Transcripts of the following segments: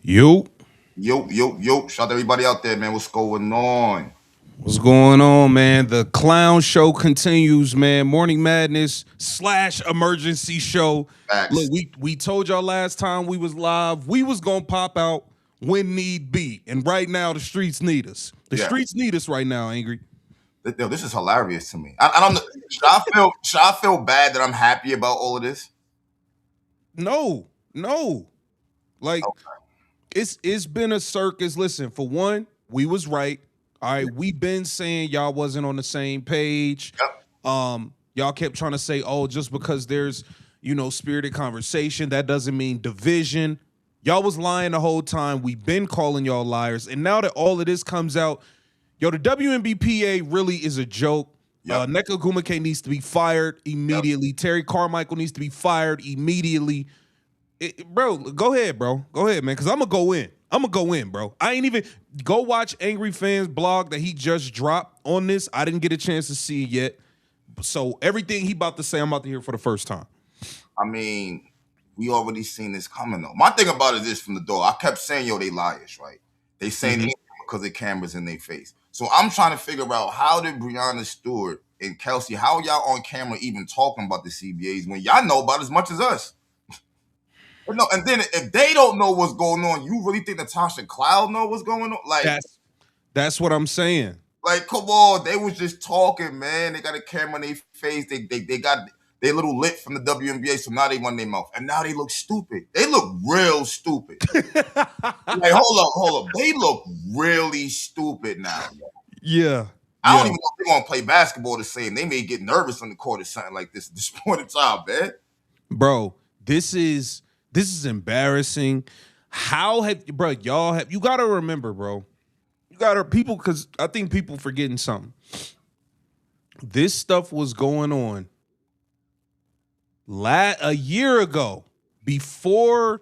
Yo, Yo. Shout out to everybody out there, man. What's going on? what's going on, man? The clown show continues, man. Morning Madness / emergency show. Look, Facts. we told y'all last time we was live, we was gonna pop out when need be, and right now the streets need us. The Yeah. streets need us right now, Angry. Yo, this is hilarious to me. I don't know. Should I feel bad that I'm happy about all of this? No, like Okay. it's been a circus. Listen, for one, we was right. All right, we been saying y'all wasn't on the same page. Yep. Y'all kept trying to say, oh, just because there's, spirited conversation, that doesn't mean division. Y'all was lying the whole time. We've been calling y'all liars. And now that all of this comes out, yo, the WNBPA really is a joke. Yep. Nneka Ogwumike needs to be fired immediately. Terry Carmichael needs to be fired immediately. Bro, go ahead, bro. Go ahead, man, because I'm going to go in. I'm going to go in, bro. I ain't even go watch Angry Fans blog that he just dropped on this. I didn't get a chance to see it yet. So everything he about to say, I'm about to hear for the first time. I mean, we already seen this coming though. My thing about it is this from the door. I kept saying, yo, they liars, right? They saying anything because the cameras in their face. So I'm trying to figure out how did Breonna Stewart and Kelsey, how y'all on camera even talking about the CBAs when y'all know about as much as us? But no, and then if they don't know what's going on, you really think Natasha Cloud know what's going on? That's what I'm saying. Like, come on, they was just talking, man. They got a camera in their face. They got their little lip from the WNBA, so now they run their mouth, and now they look stupid. They look real stupid. Like, hold up. They look really stupid now. Yeah. I don't even know if they're gonna play basketball the same. They may get nervous on the court or something like this at this point in time, man. Bro, this is embarrassing. How have you gotta remember, bro. You gotta people because I think people forgetting something. This stuff was going on a year ago, before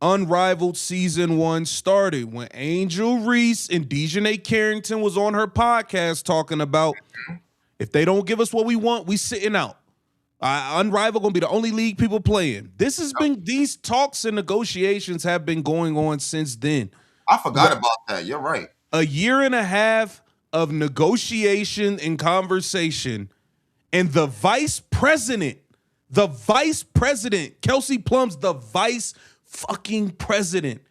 Unrivaled season 1 started, when Angel Reese and Dejanay Carrington was on her podcast talking about if they don't give us what we want, we sitting out. Unrivaled gonna be the only league people playing. These talks and negotiations have been going on since then. I forgot about that. You're right. A year and a half of negotiation and conversation, and the vice president, Kelsey Plum's the vice fucking president.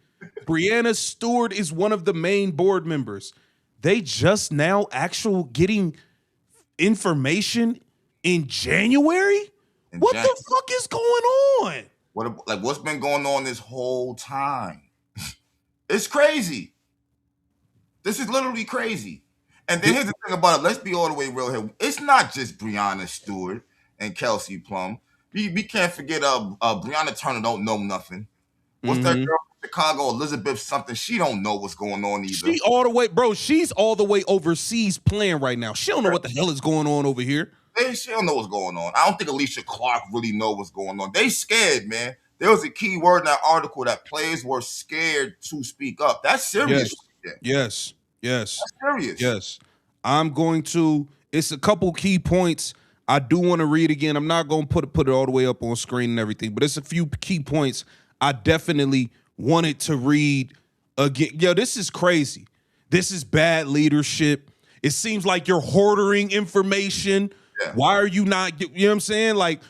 Breonna Stewart is one of the main board members. They just now getting information in January? What the fuck is going on? What's been going on this whole time? It's crazy. This is literally crazy. And then here's the thing about it. Let's be all the way real here. It's not just Breonna Stewart and Kelsey Plum. We can't forget Breonna Turner don't know nothing. What's that girl from Chicago, Elizabeth something? She don't know what's going on either. She's all the way overseas playing right now. She don't know what the hell is going on over here. She don't know what's going on. I don't think Alicia Clark really know what's going on. They scared, man. There was a key word in that article that players were scared to speak up. That's serious. Yes. That's serious. Yes. It's a couple key points I do want to read again. I'm not going to put it all the way up on screen and everything, but it's a few key points I definitely wanted to read again. Yo, this is crazy. This is bad leadership. It seems like you're hoarding information. Yeah. Why are you not, you know what I'm saying? Like,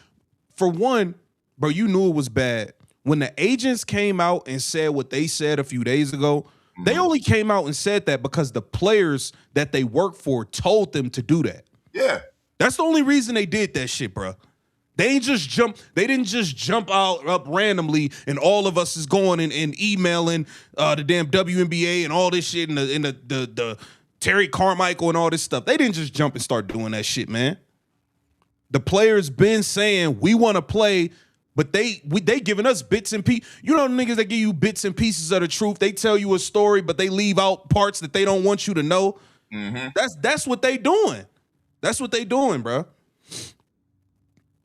for one, bro, you knew it was bad. When the agents came out and said what they said a few days ago, they only came out and said that because the players that they work for told them to do that. Yeah. That's the only reason they did that shit, bro. They didn't just jump up randomly and all of us is going and emailing the damn WNBA and all this shit and the Terry Carmichael and all this stuff. They didn't just jump and start doing that shit, man. The players been saying we want to play, but they giving us bits and pieces. You know the niggas that give you bits and pieces of the truth. They tell you a story, but they leave out parts that they don't want you to know. Mm-hmm. That's what they doing. That's what they doing, bro.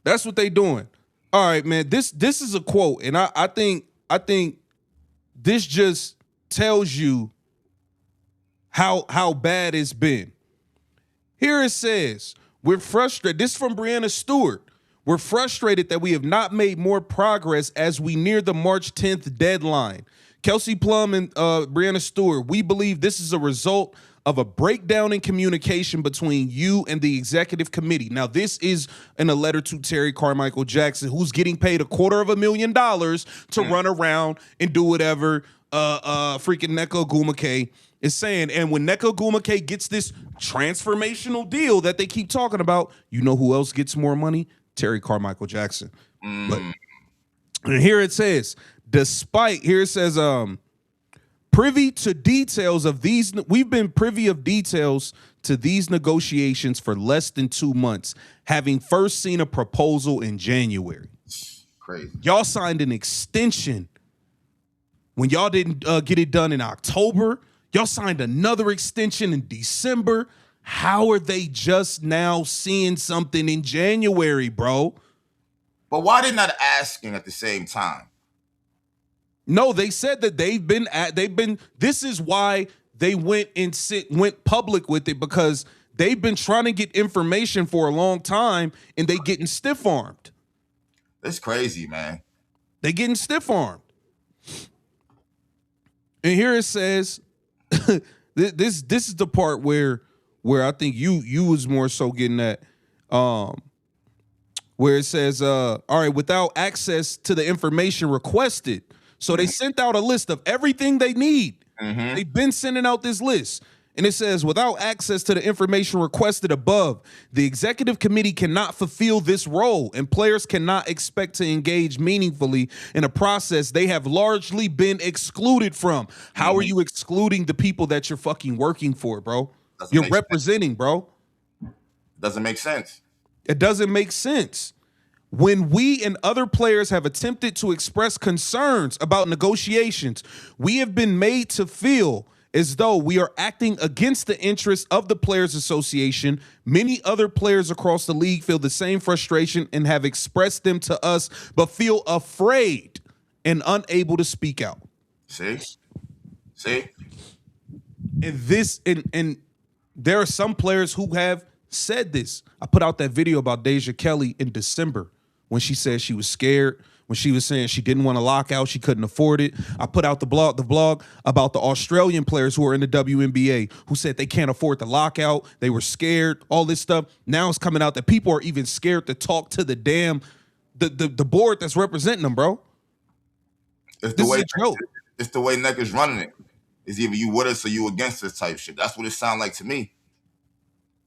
That's what they doing. All right, man. This is a quote, and I think this just tells you how bad it's been. Here it says, we're frustrated. This is from Breonna Stewart. We're frustrated that we have not made more progress as we near the March 10th deadline. Kelsey Plum and Breanna Stewart, we believe this is a result of a breakdown in communication between you and the executive committee. Now, this is in a letter to Terry Carmichael Jackson, who's getting paid $250,000 to run around and do whatever freaking Nneka Ogwumike is saying. And when Nneka Ogwumike gets this transformational deal that they keep talking about, you know who else gets more money? Terry Carmichael Jackson. But and here it says, here it says, privy to details of these, we've been privy of details to these negotiations for less than 2 months, having first seen a proposal in January. Crazy. Y'all signed an extension when y'all didn't get it done in October. Y'all signed another extension in December. How are they just now seeing something in January, bro? But why they not asking at the same time? No, they said that they've been. This is why they went public with it, because they've been trying to get information for a long time, and they getting stiff armed. That's crazy, man. They getting stiff armed. And here it says, this is the part where I think you was more so getting at, where it says, all right, without access to the information requested. So they sent out a list of everything they need. They've been sending out this list. And it says, without access to the information requested above, the executive committee cannot fulfill this role, and players cannot expect to engage meaningfully in a process they have largely been excluded from. How are you excluding the people that you're fucking working for, bro? You're representing, bro. Doesn't make sense. It doesn't make sense. When we and other players have attempted to express concerns about negotiations, we have been made to feel as though we are acting against the interests of the Players Association. Many other players across the league feel the same frustration and have expressed them to us, but feel afraid and unable to speak out. See? And there are some players who have said this. I put out that video about Deja Kelly in December when she said she was scared, when she was saying she didn't want to lock out, she couldn't afford it. I put out the blog about the Australian players who are in the WNBA who said they can't afford the lockout. They were scared, all this stuff. Now it's coming out that people are even scared to talk to the damn the board that's representing them, bro. It's the way Nneka's running it. It's either you with us or you against us type shit. That's what it sounds like to me.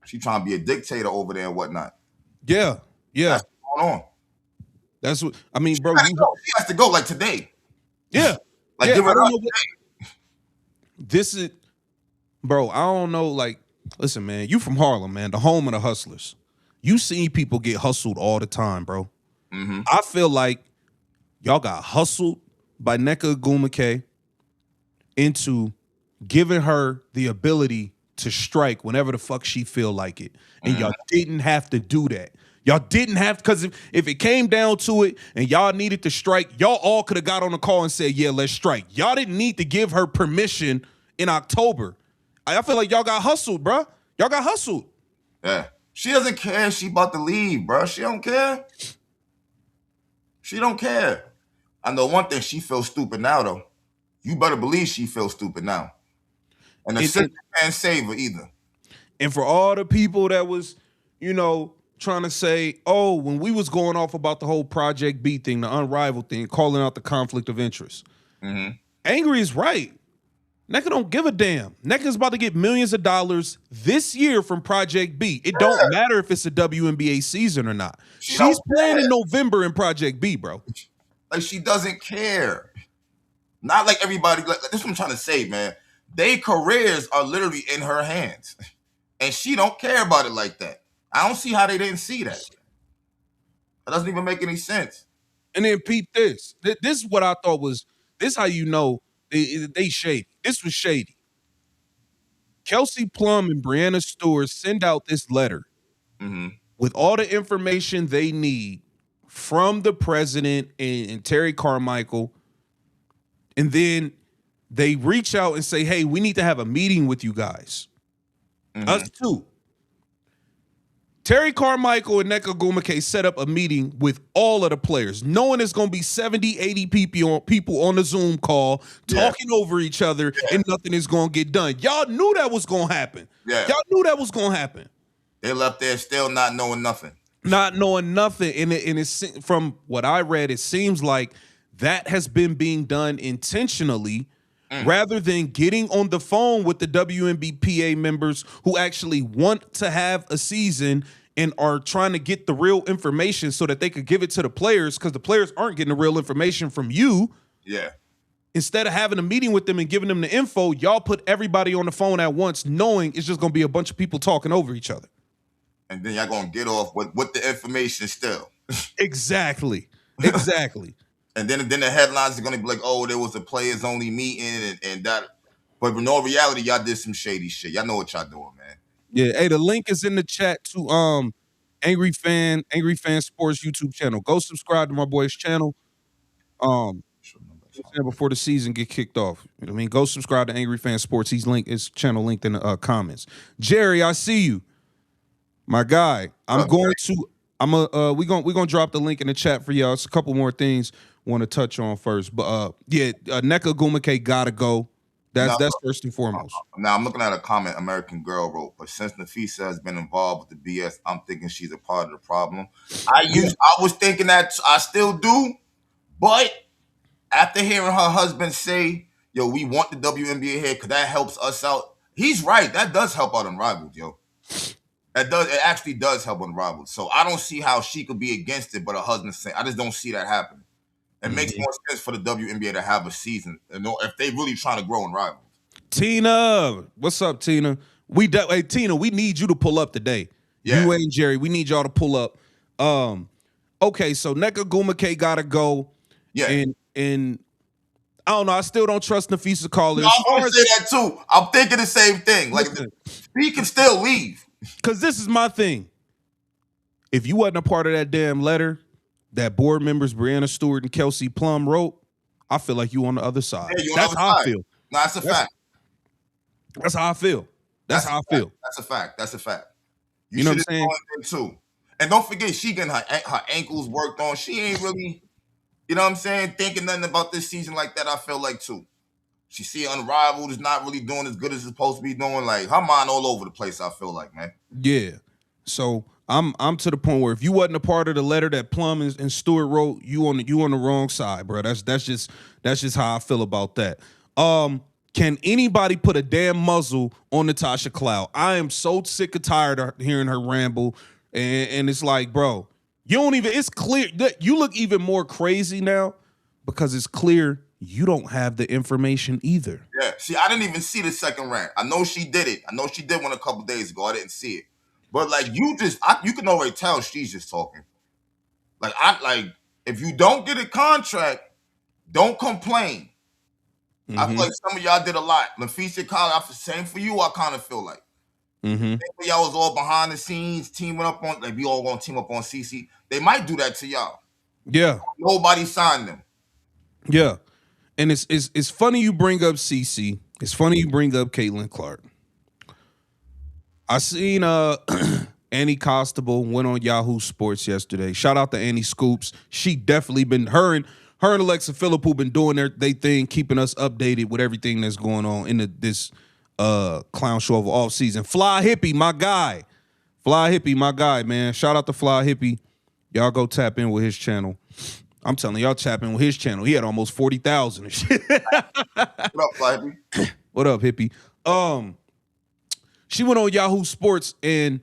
She trying to be a dictator over there and whatnot. Yeah. That's what's going on. That's what I mean, bro. She has to go like today. Yeah. Like give her up. This is, bro, I don't know. Like, listen, man, you from Harlem, man, the home of the hustlers. You seen people get hustled all the time, bro. I feel like y'all got hustled by Nneka Ogwumike into giving her the ability to strike whenever the fuck she feel like it. And y'all didn't have to do that. Y'all didn't have, because if it came down to it and y'all needed to strike, y'all all could have got on the call and said, yeah, let's strike. Y'all didn't need to give her permission in October. I feel like y'all got hustled, bro. Y'all got hustled. Yeah. She doesn't care. She about to leave, bro. She don't care. She don't care. I know one thing. She feels stupid now, though. You better believe she feels stupid now. And the system can't save her either. And for all the people that was, trying to say, oh, when we was going off about the whole Project B thing, the Unrivaled thing, calling out the conflict of interest. Angry is right. Nneka don't give a damn. Nneka's about to get millions of dollars this year from Project B. It don't matter if it's a WNBA season or not. She's playing in November in Project B, bro. Like, she doesn't care. Not like everybody. Like, this is what I'm trying to say, man. Their careers are literally in her hands. And she don't care about it like that. I don't see how they didn't see that. That doesn't even make any sense. And then peep this. This is what I thought was, this how you know they shady. This was shady. Kelsey Plum and Breanna Stewart send out this letter with all the information they need from the president and Terry Carmichael. And then they reach out and say, hey, we need to have a meeting with you guys. Us too. Terry Carmichael and Nneka Ogwumike set up a meeting with all of the players, knowing it's going to be 70, 80 people on the Zoom call, talking over each other, and nothing is going to get done. Y'all knew that was going to happen. Yeah. Y'all knew that was going to happen. They left there still not knowing nothing. Not knowing nothing. And it's from what I read, it seems like that has been being done intentionally rather than getting on the phone with the WNBPA members who actually want to have a season and are trying to get the real information so that they could give it to the players, because the players aren't getting the real information from you. Yeah. Instead of having a meeting with them and giving them the info, y'all put everybody on the phone at once, knowing it's just going to be a bunch of people talking over each other. And then y'all going to get off with the information still. Exactly. And then the headlines are going to be like, oh, there was a players only meeting and that. But in all reality, y'all did some shady shit. Y'all know what y'all doing, man. Yeah. Hey, the link is in the chat to Angry Fan Sports YouTube channel. Go subscribe to my boy's channel. Before the season get kicked off. You know what I mean? Go subscribe to Angry Fan Sports. His channel linked in the comments. Jerry, I see you. My guy. We're gonna drop the link in the chat for y'all. It's a couple more things want to touch on first. But Nneka Ogwumike gotta go. That's first and foremost. Now I'm looking at a comment American Girl wrote, but since Nafisa has been involved with the BS, I'm thinking she's a part of the problem. I was thinking that, I still do, but after hearing her husband say, yo, we want the WNBA here because that helps us out. He's right. That does help out Unrivaled, yo. It actually does help Unrivaled. So I don't see how she could be against it, but her husband saying, I just don't see that happening. It makes more sense for the WNBA to have a season, if they really trying to grow Unrivaled. Tina, what's up, Tina? Tina, we need you to pull up today. Yeah. You and Jerry, we need y'all to pull up. Okay, so Nneka Ogwumike gotta go. Yeah. And I don't know. I still don't trust Nafisa Carter. No, I'm going to say that too. I'm thinking the same thing. Like, he can still leave. Because this is my thing. If you wasn't a part of that damn letter that board members Brianna Stewart and Kelsey Plum wrote, I feel like you on the other side. Yeah, that's how I feel. No, that's a fact. That's how I feel. That's how I feel. That's a fact. That's a fact. You know what I'm saying? Too. And don't forget, she getting her ankles worked on. She ain't really, you know what I'm saying, thinking nothing about this season like that. I feel like too. She see Unrivaled is not really doing as good as it's supposed to be doing. Like, her mind all over the place, I feel like, man. Yeah. So I'm to the point where if you wasn't a part of the letter that Plum and Stewart wrote, you on the wrong side, bro. That's just how I feel about that. Can anybody put a damn muzzle on Natasha Cloud? I am so sick and tired of hearing her ramble, and it's like, bro, it's clear that you look even more crazy now because it's clear you don't have the information either. Yeah, see, I didn't even see the second rant. I know she did it. I know she did one a couple days ago. I didn't see it. But like you can already tell she's just talking. Like if you don't get a contract, don't complain. Mm-hmm. I feel like some of y'all did a lot. Nafisa Carter, same for you. I kind of feel like y'all was all behind the scenes teaming up on, like we all gonna team up on CC. They might do that to y'all. Yeah, nobody signed them. Yeah, and it's funny you bring up CC. It's funny you bring up Caitlyn Clark. I seen Annie Costable went on Yahoo Sports yesterday. Shout out to Annie Scoops. She definitely been her and Alexa Philippou been doing they thing, keeping us updated with everything that's going on in this clown show of off season. Fly Hippie, my guy. Fly Hippie, my guy, man. Shout out to Fly Hippie. Y'all go tap in with his channel. I'm telling y'all, tap in with his channel. He had almost 40,000 and shit. What up, Fly Hippie? What up, Hippie? She went on Yahoo Sports, and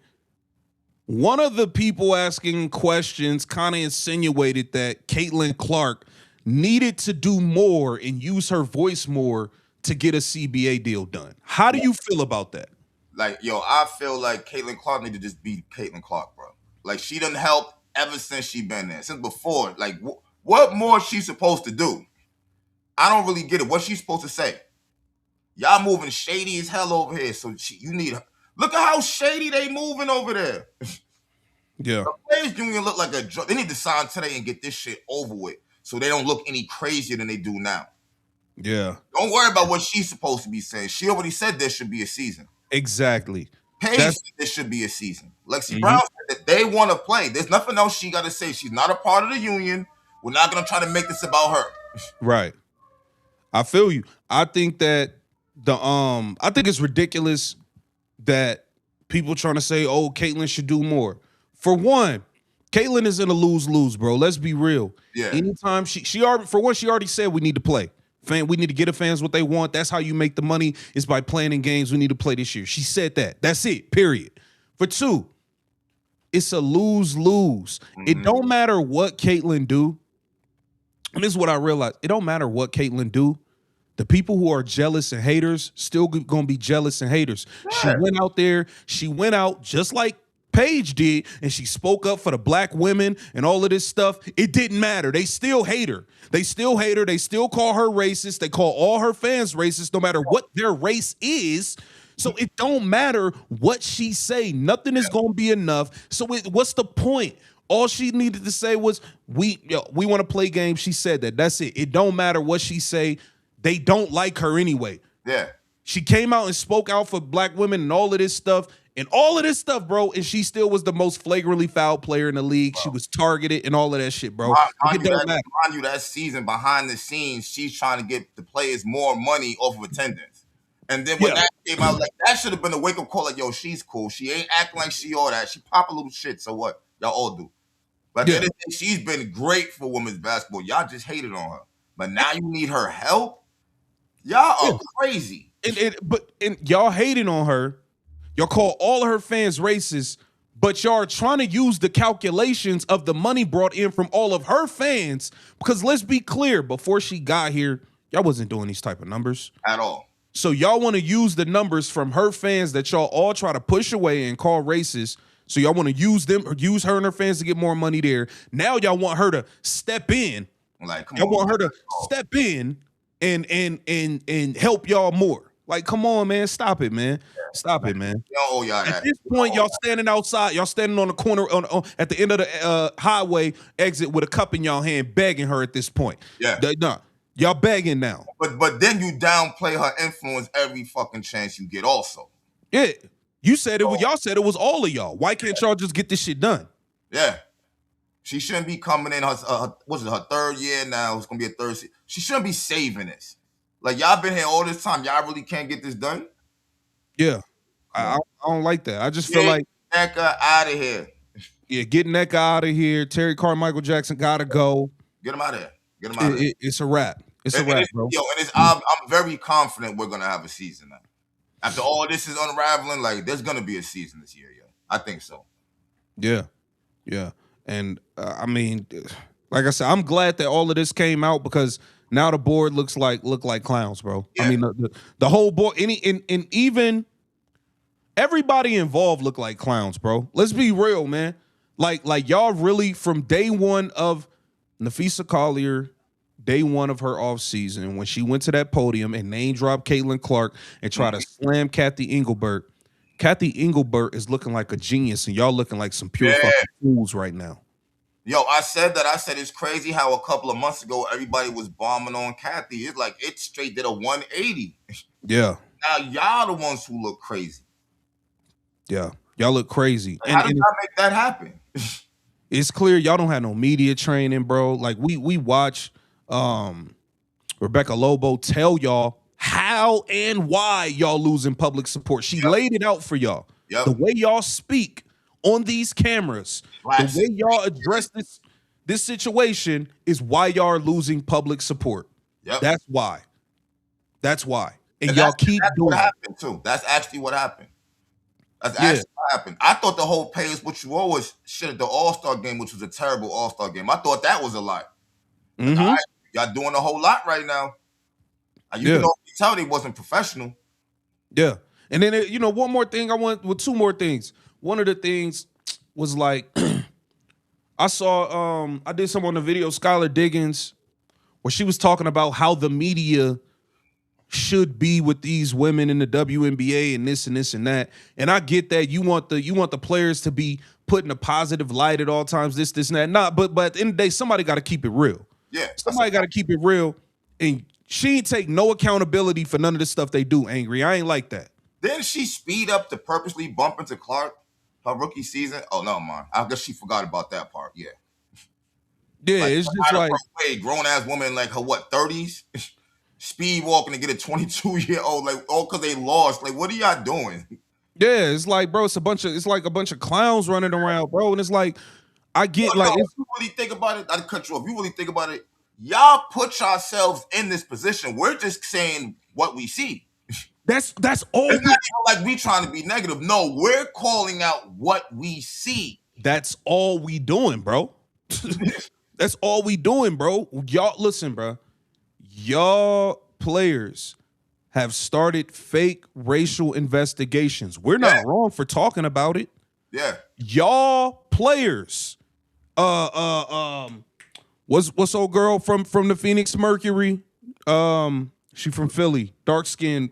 one of the people asking questions kind of insinuated that Caitlyn Clark needed to do more and use her voice more to get a CBA deal done. How do you feel about that? Like, yo, I feel like Caitlyn Clark need to just be Caitlyn Clark, bro. Like, she done helped ever since she been there, since before. Like, what more is she supposed to do? I don't really get it. What's she supposed to say? Y'all moving shady as hell over here, so you need her. Look at how shady they moving over there. Yeah. The Players Union look like a drug. They need to sign today and get this shit over with so they don't look any crazier than they do now. Yeah. Don't worry about what she's supposed to be saying. She already said there should be a season. Exactly. Paige said there should be a season. Lexi Brown said they want to play. There's nothing else she got to say. She's not a part of the union. We're not gonna try to make this about her. Right. I feel you. I think that I think it's ridiculous that people trying to say, oh, Caitlyn should do more. For one, Caitlyn is in a lose-lose, bro. Let's be real. Yeah. Anytime she already said we need to play. We need to get the fans what they want. That's how you make the money, is by playing in games. We need to play this year. She said that. That's it, period. For two, it's a lose-lose. It don't matter what Caitlyn do. And this is what I realized. It don't matter what Caitlyn do. The people who are jealous and haters still gonna be jealous and haters. Yeah. She went out there. She went out just like Paige did, and she spoke up for the black women and all of this stuff. It didn't matter. They still hate her. They still hate her. They still call her racist. They call all her fans racist, no matter what their race is. So it don't matter what she say. Nothing is gonna be enough. So what's the point? All she needed to say was, we want to play games. She said that. That's it. It don't matter what she say. They don't like her anyway. Yeah. She came out and spoke out for black women and all of this stuff. And all of this stuff, bro, and she still was the most flagrantly foul player in the league. Bro. She was targeted and all of that shit, bro. Mind you, that season behind the scenes, she's trying to get the players more money off of attendance. And then when that came out, like, that should have been a wake-up call. Like, yo, she's cool. She ain't acting like she all that. She pop a little shit, so what? Y'all all do. But the other thing, she's been great for women's basketball. Y'all just hated on her. But now you need her help? Y'all are crazy. And y'all hating on her. Y'all call all of her fans racist, but y'all are trying to use the calculations of the money brought in from all of her fans. Because let's be clear, before she got here, y'all wasn't doing these type of numbers. At all. So y'all want to use the numbers from her fans that y'all all try to push away and call racist. So y'all want to use her and her fans to get more money there. Now y'all want her to step in. Like, come y'all on, want her to step in and help y'all more. Like, come on, man. Stop it, man. Stop it, man. At this point, y'all standing outside. Y'all standing on the corner at the end of the highway exit with a cup in y'all hand, begging her at this point. Yeah. Y'all begging now. But then you downplay her influence every fucking chance you get also. Yeah. You said it. Y'all said it was all of y'all. Why can't y'all just get this shit done? Yeah. She shouldn't be coming in. Her third year now? It's going to be a third season. She shouldn't be saving this. Like, y'all been here all this time. Y'all really can't get this done? Yeah. I don't like that. I just feel like Nneka out of here. Yeah, get Nneka out of here. Terry Carmichael Jackson gotta go. Get him out of here. Get him out of here. It's a wrap. It's a wrap, bro. Yo, and I'm very confident we're gonna have a season now. After all this is unraveling, like, there's gonna be a season this year, yo. I think so. Yeah. Yeah. And I mean, like I said, I'm glad that all of this came out, because now the board look like clowns, bro. Yeah. I mean, the whole board, and even everybody involved look like clowns, bro. Let's be real, man. Like y'all really, from day one of Nafisa Collier, day one of her offseason, when she went to that podium and name dropped Caitlyn Clark and tried to slam Kathy Engelbert. Kathy Engelbert is looking like a genius, and y'all looking like some pure fucking fools right now. Yo, I said it's crazy how a couple of months ago everybody was bombing on Kathy. It's like it straight did a 180. Yeah. Now y'all the ones who look crazy. Yeah. Y'all look crazy. Like, how did y'all make that happen? It's clear y'all don't have no media training, bro. Like, we watch Rebecca Lobo tell y'all how and why y'all losing public support. She laid it out for y'all. Yep. The way y'all speak on these cameras, the way y'all address this situation is why y'all are losing public support. Yep. That's why. And y'all keep doing what happened too. That's actually what happened. That's actually what happened. I thought the whole pay is what you always shit at the All-Star game, which was a terrible All-Star game. I thought that was a lie. Mm-hmm. Y'all doing a whole lot right now. You can already tell they wasn't professional. Yeah. And then, one more thing two more things. One of the things was like, I saw, I did some on the video, Skylar Diggins, where she was talking about how the media should be with these women in the WNBA and this and this and that. And I get that you want the players to be put in a positive light at all times, this and that. Nah, but at the end of the day, somebody got to keep it real. Yeah. Somebody got to keep it real. And she ain't take no accountability for none of the stuff they do, Angry. I ain't like that. Didn't she speed up to purposely bump into Clark? her rookie season. Oh no, man. I guess she forgot about that part. Yeah. Yeah, Like, it's just like grown ass woman, like her 30s, speed walking to get a 22-year-old, like all because they lost. Like, what are y'all doing? yeah, it's like, bro, it's like a bunch of clowns running around, bro, and it's like I get like if you really think about it, I'd cut you off. If you really think about it, y'all put yourselves in this position. We're just saying what we see. that's all. It's not even like we trying to be negative. No, we're calling out what we see. That's all we doing, bro. That's all we doing, bro. Y'all listen, bro. Y'all players have started fake racial investigations. We're not wrong for talking about it. Yeah. Y'all players. What's old girl from the Phoenix Mercury? She from Philly, dark skin.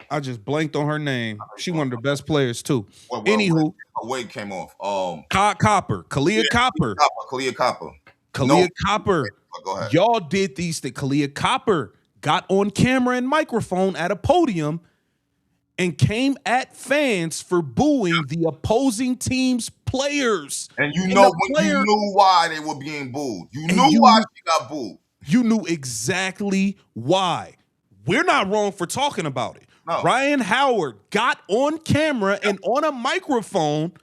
I just blanked on her name. She one of the best players too. Anywho, her weight came off. Kalia Copper. Kalia Copper. Go ahead. Y'all did these things. Kalia Copper got on camera and microphone at a podium and came at fans for booing the opposing team's players. And you knew why they were being booed. You knew why she got booed. You knew exactly why. We're not wrong for talking about it. No. Ryan Howard got on camera and on a microphone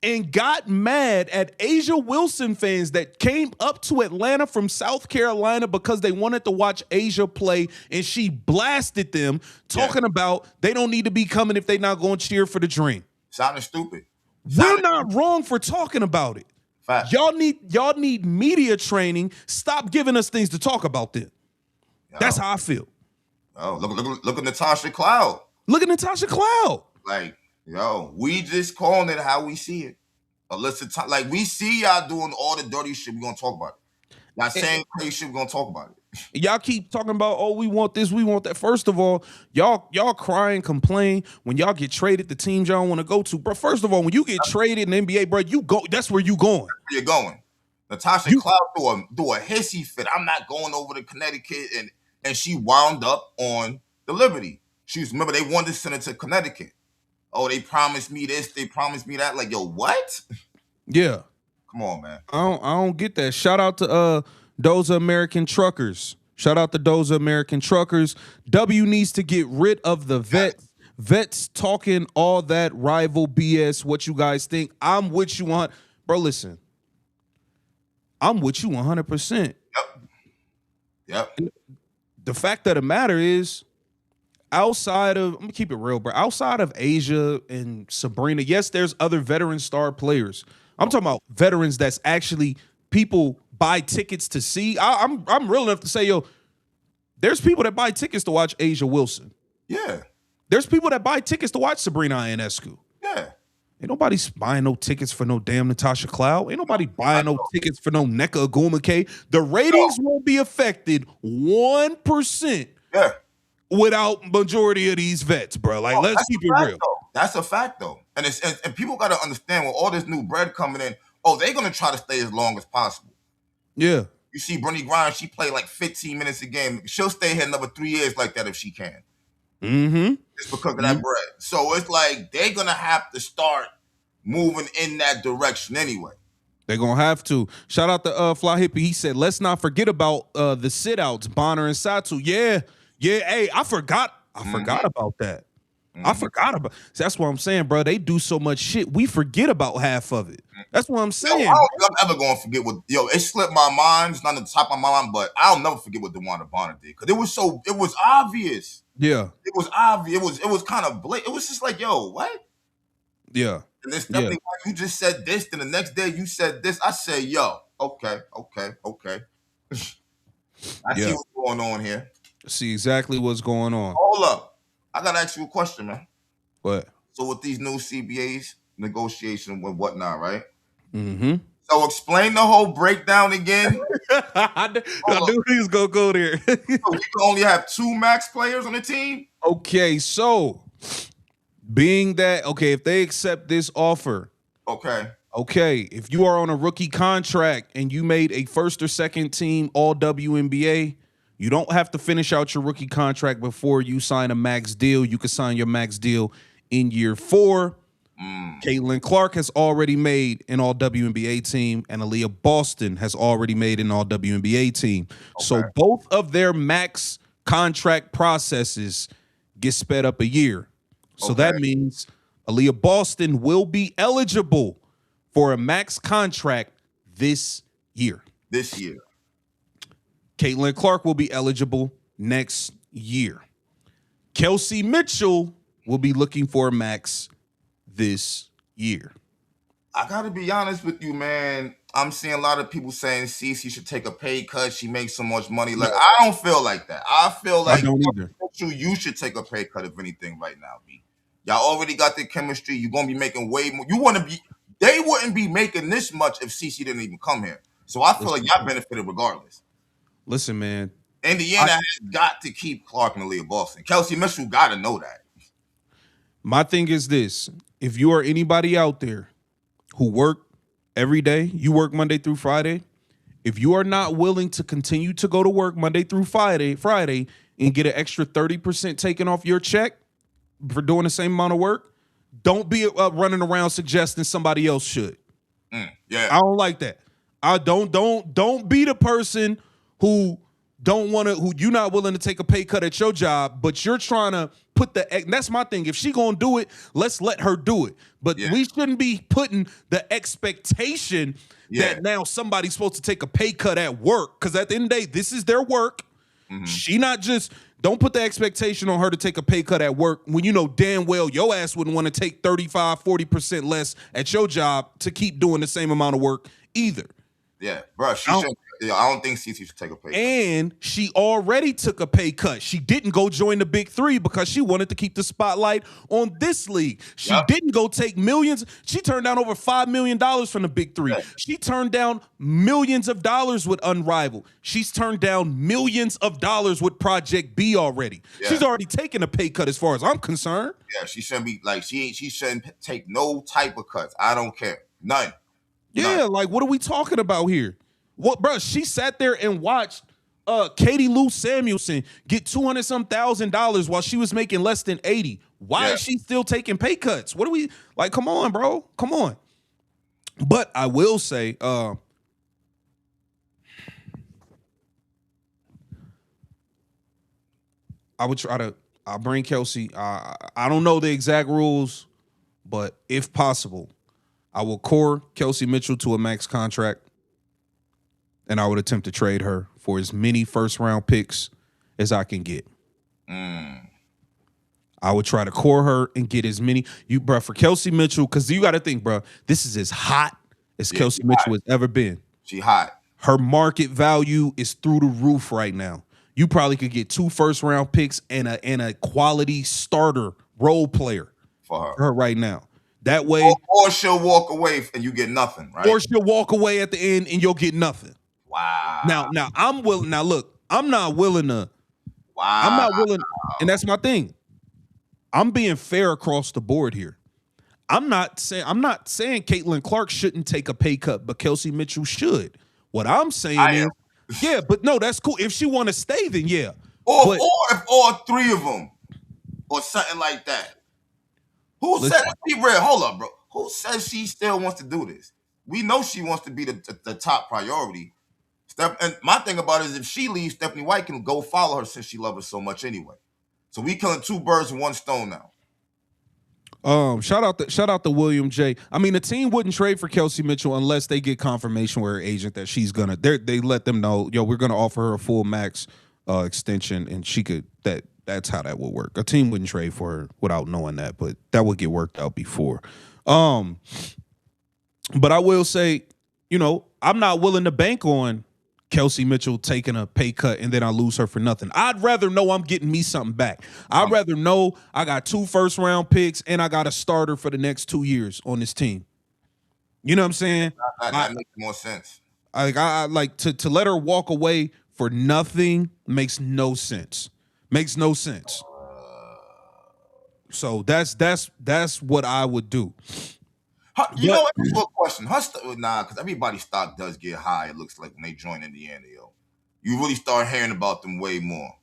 and got mad at Asia Wilson fans that came up to Atlanta from South Carolina because they wanted to watch Asia play, and she blasted them, talking about they don't need to be coming if they're not going to cheer for the Dream. Sounding stupid. We're not wrong for talking about it. Fact. Y'all need media training. Stop giving us things to talk about then. That's how I feel. Oh, look at Natasha Cloud. Look at Natasha Cloud. Like, yo, we just calling it how we see it. Like, we see y'all doing all the dirty shit, we're gonna talk about it. Y'all saying crazy shit, we're gonna talk about it. Y'all keep talking about, oh, we want this, we want that. First of all, y'all cry and complain when y'all get traded to teams y'all want to go to. Bro, first of all, when you get traded in the NBA, bro, you go, that's where you going. That's where you're going. Natasha Cloud do a hissy fit. I'm not going over to Connecticut, and she wound up on the Liberty. Remember, they wanted to send her to Connecticut. Oh, they promised me this, they promised me that. Like, yo, what? Yeah. Come on, man. I don't get that. Shout out to Doza American Truckers. Shout out to Doza American Truckers. W needs to get rid of the vets. Vets talking all that rival BS. What you guys think? I'm with you on. Bro, listen. I'm with you 100%. Yep. The fact of the matter is, outside of, I'm gonna keep it real, bro. Outside of Asia and Sabrina, yes, there's other veteran star players. I'm talking about veterans that's actually people buy tickets to see. I'm real enough to say, yo, there's people that buy tickets to watch Asia Wilson. Yeah. There's people that buy tickets to watch Sabrina Ionescu. Yeah. Ain't nobody buying no tickets for no damn Natasha Cloud. Ain't nobody buying no tickets for no Nneka Ogwumike. The ratings won't be affected 1% without majority of these vets, bro. Like, let's keep it real. That's a fact, though. And people got to understand, with all this new bread coming in, they're going to try to stay as long as possible. Yeah. You see Brittany Griner, she played like 15 minutes a game. She'll stay here another 3 years like that if she can. Mm-hmm. It's because of that bread. So it's like they're going to have to start moving in that direction anyway. They're going to have to. Shout out to Fly Hippie. He said, let's not forget about the sit-outs, Bonner and Satu. Yeah. Hey, I forgot about that. I forgot about. That's what I'm saying, bro. They do so much shit, we forget about half of it. That's what I'm saying. I don't think I'm ever going to forget what. It slipped my mind. It's not on the top of my mind, but I'll never forget what DeWanda Bonner did, because it was obvious. Yeah, it was obvious. It was kind of blatant. It was just like, yo, what? Yeah, and it's definitely like you just said this, then the next day you said this. I say, yo, okay. I see what's going on here. See exactly what's going on. Hold up. I gotta ask you a question, man. What? So with these new CBAs, negotiation and whatnot, right? Mm-hmm. So explain the whole breakdown again. I knew he was gonna go there. So we can only have 2 max players on the team? Okay, so being that, if they accept this offer, if you are on a rookie contract and you made a first or second team all WNBA, you don't have to finish out your rookie contract before you sign a max deal. You can sign your max deal in year 4. Caitlyn Clark has already made an all WNBA team, and Aaliyah Boston has already made an all WNBA team. Okay. So both of their max contract processes get sped up a year. So that means Aaliyah Boston will be eligible for a max contract this year. Caitlyn Clark will be eligible next year. Kelsey Mitchell will be looking for a max this year. I gotta be honest with you, man. I'm seeing a lot of people saying Cece should take a pay cut. She makes so much money. Like, I don't feel like that. I feel like I don't either. You should take a pay cut, if anything, right now, B. Y'all already got the chemistry. You're gonna be making way more. They wouldn't be making this much if Cece didn't even come here. So I feel like y'all benefited regardless. Listen, man. Indiana has got to keep Clark and Aaliyah Boston. Kelsey Mitchell gotta know that. My thing is this: if you are anybody out there who work every day, you work Monday through Friday, if you are not willing to continue to go to work Monday through Friday and get an extra 30% taken off your check for doing the same amount of work, don't be running around suggesting somebody else should. Yeah, I don't like that. I don't be the person who who you're not willing to take a pay cut at your job, but you're trying to put and that's my thing. If she gonna do it, let's let her do it. But we shouldn't be putting the expectation that now somebody's supposed to take a pay cut at work. Because at the end of the day, this is their work. She not just, don't put the expectation on her to take a pay cut at work when you know damn well your ass wouldn't want to take 35, 40% less at your job to keep doing the same amount of work either. Yeah, bro. I don't think Cece should take a pay cut. And she already took a pay cut. She didn't go join the Big Three because she wanted to keep the spotlight on this league. She didn't go take millions. She turned down over $5 million from the Big Three. Yeah. She turned down millions of dollars with Unrivaled. She's turned down millions of dollars with Project B already. Yeah. She's already taken a pay cut as far as I'm concerned. Yeah, she shouldn't be like, she shouldn't take no type of cuts. I don't care. None. Yeah, like what are we talking about here? What, bro? She sat there and watched Katie Lou Samuelson get $200,000 while she was making less than 80. Why is she still taking pay cuts? What are we like? Come on, bro. Come on. But I will say, I would try to. I'll bring Kelsey. I don't know the exact rules, but if possible, I will core Kelsey Mitchell to a max contract. And I would attempt to trade her for as many first-round picks as I can get. I would try to core her and get as many. For Kelsey Mitchell, because you got to think, bro, this is as hot as Kelsey Mitchell has ever been. She hot. Her market value is through the roof right now. You probably could get 2 first-round picks and a quality starter role player for her right now. That way, or she'll walk away and you get nothing, right? Or she'll walk away at the end and you'll get nothing. Wow. Now I'm willing. Now look, I'm not willing to. Wow. I'm not willing, and that's my thing. I'm being fair across the board here. I'm not saying Caitlyn Clark shouldn't take a pay cut, but Kelsey Mitchell should. What I'm saying is, but no, that's cool. If she want to stay, then yeah. Or if all 3 of them, or something like that. Who said? Be real. Hold up, bro. Who says she still wants to do this? We know she wants to be the top priority. And my thing about it is if she leaves, Stephanie White can go follow her since she loves her so much anyway. So we killing 2 birds with 1 stone now. Shout out to William J. I mean, the team wouldn't trade for Kelsey Mitchell unless they get confirmation with her agent that she's gonna. They let them know, we're gonna offer her a full max extension, and she could. That's how that would work. A team wouldn't trade for her without knowing that, but that would get worked out before. But I will say, I'm not willing to bank on Kelsey Mitchell taking a pay cut and then I lose her for nothing. I'd rather know I'm getting me something back. I'd rather know I got 2 first-round picks and I got a starter for the next 2 years on this team. You know what I'm saying? That makes more sense. I like to let her walk away for nothing makes no sense. Makes no sense. So that's what I would do. You know what? Good question. Because everybody's stock does get high, it looks like, when they join Indiana, yo. You really start hearing about them way more.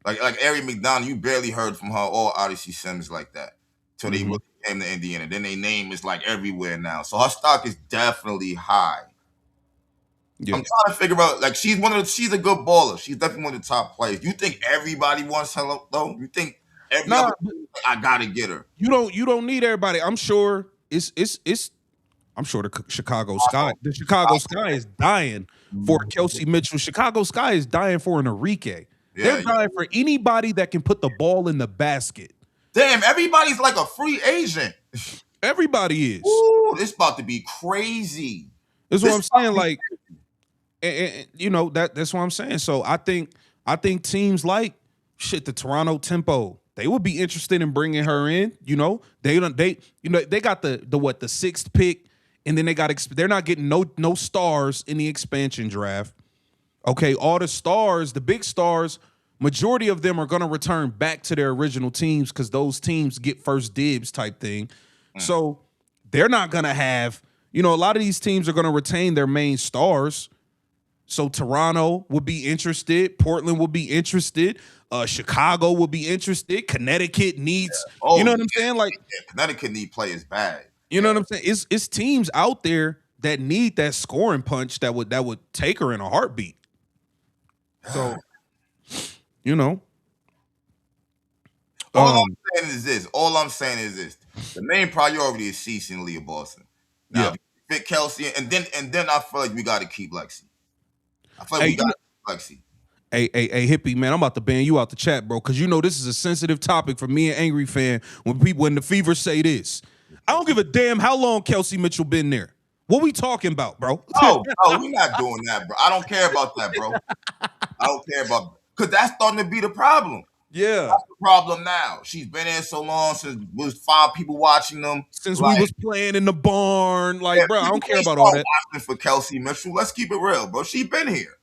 Like Ari McDonald, you barely heard from her or Odyssey Sims like that. Till they really came to Indiana. Then their name is like everywhere now. So her stock is definitely high. Yeah. I'm trying to figure out, like, she's a good baller. She's definitely one of the top players. You think everybody wants her though? You think every other I gotta get her? You don't need everybody. I'm sure I'm sure the Chicago Sky is dying for Kelsey Mitchell. Chicago Sky is dying for an Enrique. They're dying for anybody that can put the ball in the basket. Damn, everybody's like a free agent. Everybody is. Ooh, this about to be crazy. That's what I'm saying. Like, and you know, that's what I'm saying. So I think teams like the Toronto Tempo, they would be interested in bringing her in. You know, they got the sixth pick, and then they're not getting no stars in the expansion draft. Okay, all the stars, the big stars, majority of them are going to return back to their original teams because those teams get first dibs type thing. So they're not going to have, a lot of these teams are going to retain their main stars. So Toronto would be interested. Portland would be interested. Chicago would be interested. Connecticut needs, you know what I'm saying? Like, Connecticut need players bad. You know what I'm saying? It's teams out there that need that scoring punch that would take her in a heartbeat. So, All I'm saying is this. The main priority is Cece and Leah Boston. Now, fit Kelsey, and then I feel like we got to keep Lexi. I feel like we got to keep Lexi. Hey, hippie man, I'm about to ban you out the chat, bro, because this is a sensitive topic for me and Angry Fan. When the Fever say this, I don't give a damn how long Kelsey Mitchell been there. What we talking about, bro? Oh, we're not doing that, bro. I don't care about that, bro. I don't care about, because that's starting to be the problem. Yeah, that's the problem now. She's been in so long since there was 5 people watching them. Since we was playing in the barn, bro, I don't care about all that. Watching for Kelsey Mitchell, let's keep it real, bro. She been here,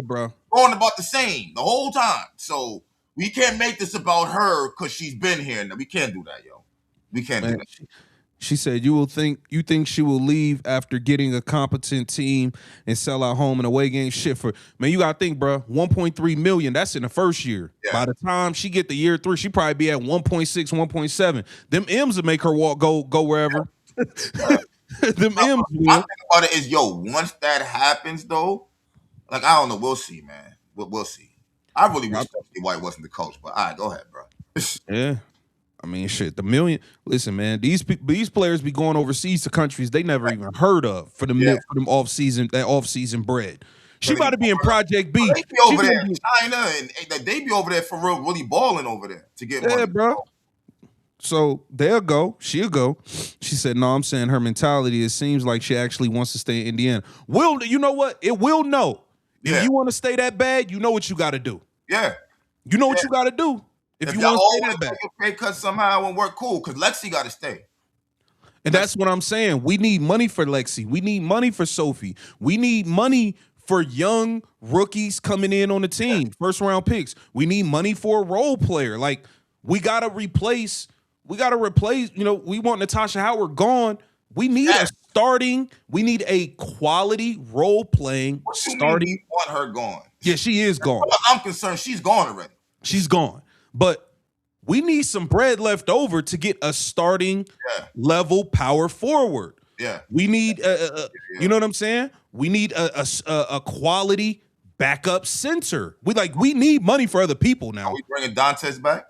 bro, going about the same the whole time. So we can't make this about her because she's been here. No, we can't do that, yo. We can't do that. She said, you think she will leave after getting a competent team and sell out home and away game? Shit, man, you gotta think, bro. 1.3 million. That's in the first year. Yeah. By the time she get to year 3, she probably be at 1.6, 1.7. Them M's will make her go wherever. Them M's. My thing about it is, once that happens, though, like, I don't know. We'll see, man. We'll see. I really wish Stephanie White wasn't the coach, but all right, go ahead, bro. Yeah. I mean, shit, the million. Listen, man, these players be going overseas to countries they never even heard of for them off season bread. She about to be in Project B. They be over there in China, and they be over there for real, really balling over there to get money. Bro. So they'll go. She'll go. She said, "No, I'm saying her mentality. It seems like she actually wants to stay in Indiana. You know what? It will know. If you want to stay that bad, you know what you got to do. Yeah, you know what you got to do." If you want to stay that bad, take a pay cut somehow and work cool, because Lexi got to stay. And that's what I'm saying. We need money for Lexi. We need money for Sophie. We need money for young rookies coming in on the team, first round picks. We need money for a role player. Like, we gotta replace. We want Natasha Howard gone. We need a starting. We need a quality role playing starting. You want her gone? Yeah, she is gone. I'm concerned. She's gone already. She's gone. But we need some bread left over to get a starting level power forward. Yeah. We need, you know what I'm saying? We need a quality backup center. We need money for other people now. Are we bringing Dantes back?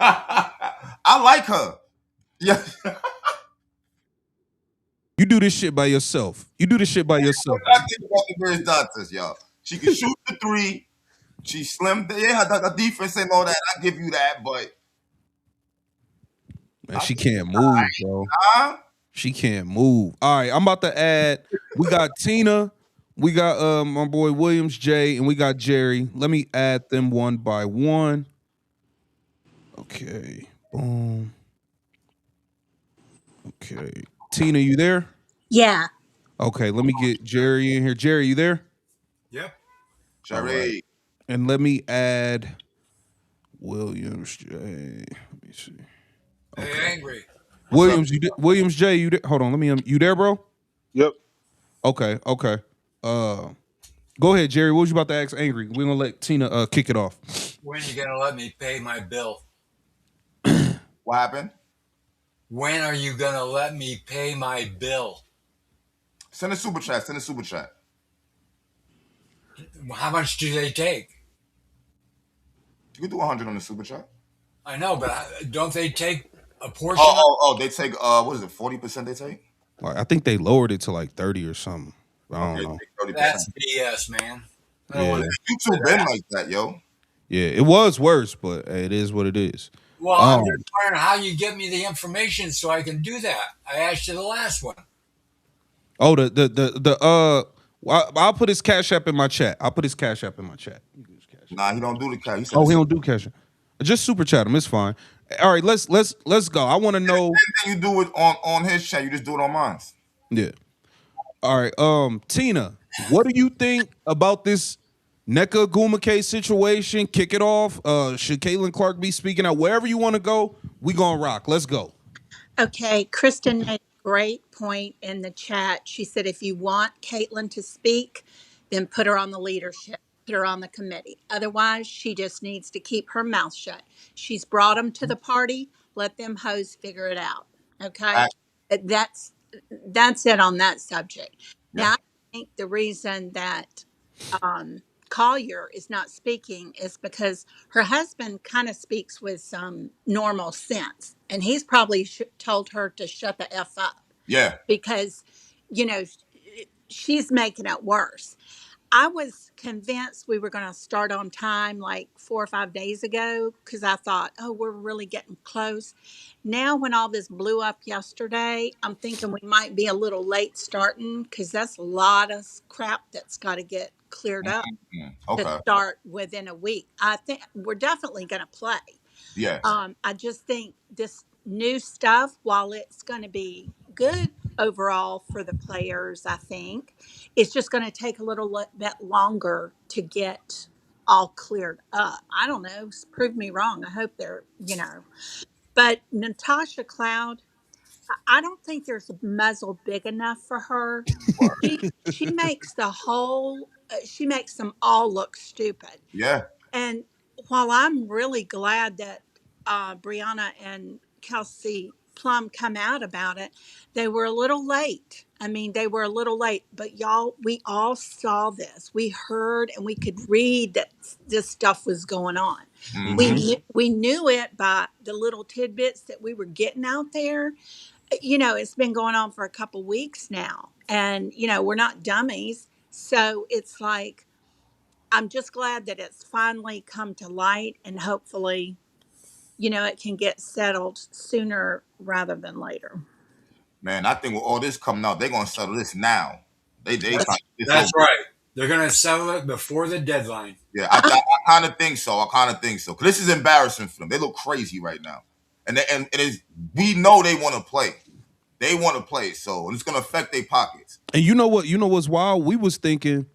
I like her. Yeah. You do this shit by yourself. I think about the Grace Dantes, y'all. She can shoot the 3. She's slim. Yeah, the defense and all that. I give you that, but man, she can't move, bro. She can't move. All right, I'm about to add. We got Tina, we got my boy Williams J, and we got Jerry. Let me add them one by one. Okay, boom. Okay, Tina, you there? Yeah. Okay, let me get Jerry in here. Jerry, you there? Yep. Jerry. Right. And let me add Williams J. Let me see. Okay. Hey, Angry. Williams J, you there? Hold on, you there, bro? Yep. Okay. Go ahead, Jerry. What was you about to ask Angry? We're gonna let Tina kick it off. When are you gonna let me pay my bill? What happened? When are you going to let me pay my bill? Send a super chat. Send a super chat. How much do they take? You can do 100 on the super chat. I know, but don't they take a portion of Oh, they take what is it? 40% they take? Like, I think they lowered it to like 30 or something. I don't Okay, know. 30%. That's BS, man. I don't Yeah. want YouTube been like that, yo. Yeah, it was worse, but it is what it is. Well, I'm just wondering how you get me the information so I can do that. I asked you the last one. Oh, I'll put his Cash App in my chat. I'll put his Cash App in my chat. Nah, he don't do the cash. He said Oh, he don't do Cash App. Just super chat him. It's fine. All right, let's go. I want to know. you do it on his chat. You just do it on mine. Yeah. All right. Tina, what do you think about this Nneka Ogwumike situation? Kick it off. Should Caitlyn Clark be speaking out? Wherever you want to go, we gonna rock. Let's go. Okay, Kristen made a great point in the chat. She said if you want Caitlin to speak, then put her on the leadership, put her on the committee. Otherwise, she just needs to keep her mouth shut. She's brought them to the party. Let them hoes figure it out. Okay, that's that's it on that subject. Yeah. Now, I think the reason that Collier is not speaking is because her husband kind of speaks with some normal sense. And he's probably told her to shut the F up. Yeah. Because, you know, she's making it worse. I was convinced we were going to start on time like 4 or 5 days ago because I thought, oh, we're really getting close. Now, when all this blew up yesterday, I'm thinking we might be a little late starting because that's a lot of crap that's got to get cleared up to start within a week. I think we're definitely going to play. Yeah. I just think this new stuff, while it's going to be good overall for the players, I think it's just going to take a little bit longer to get all cleared up. I don't know. Prove me wrong. I hope they're, But Natasha Cloud, I don't think there's a muzzle big enough for her. She makes she makes them all look stupid. Yeah. And while I'm really glad that Brianna and Kelsey Plum come out about it, they were a little late. I mean, they were a little late, but y'all, we all saw this. We heard and we could read that this stuff was going on. We knew it by the little tidbits that we were getting out there. It's been going on for a couple weeks now, and we're not dummies. So it's like I'm just glad that it's finally come to light, and hopefully, it can get settled sooner rather than later. Man, I think with all this coming out, they're gonna settle this now. That's right. They're gonna settle it before the deadline. Yeah, I kind of think so. Cause this is embarrassing for them. They look crazy right now, and we know they want to play. They want to play, so it's gonna affect their pockets. And you know what? You know what's wild? We was thinking.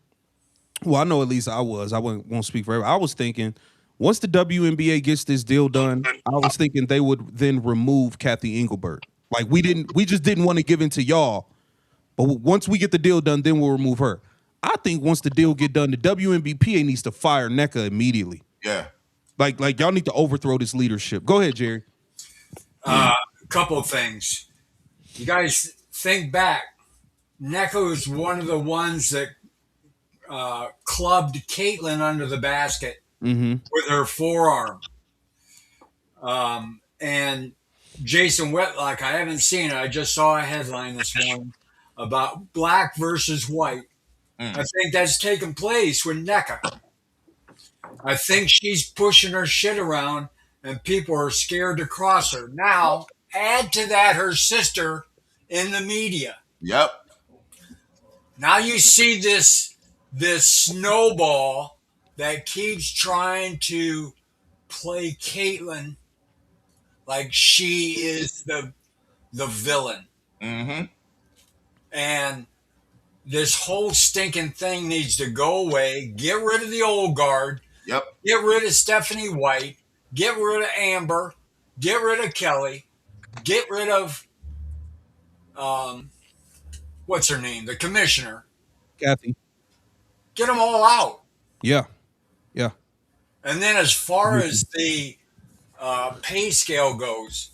Well, I know at least I was. I won't speak forever. I was thinking once the WNBA gets this deal done, I was thinking they would then remove Kathy Engelbert. Like we just didn't want to give in to y'all. But once we get the deal done, then we'll remove her. I think once the deal get done, the WNBPA needs to fire Nneka immediately. Yeah. Like y'all need to overthrow this leadership. Go ahead, Jerry. Couple of things. You guys think back. Nneka was one of the ones that clubbed Caitlyn under the basket with her forearm. And Jason Whitlock, I haven't seen it. I just saw a headline this morning about black versus white. I think that's taken place with Nneka. I think she's pushing her shit around and people are scared to cross her. Now, add to that her sister in the media. Yep. Now you see this snowball that keeps trying to play Caitlyn like she is the villain. And this whole stinking thing needs to go away. Get rid of the old guard. Yep. Get rid of Stephanie White. Get rid of Amber. Get rid of Kelly. Get rid of what's her name? The commissioner. Kathy. Get them all out. Yeah. Yeah. And then as far as the pay scale goes,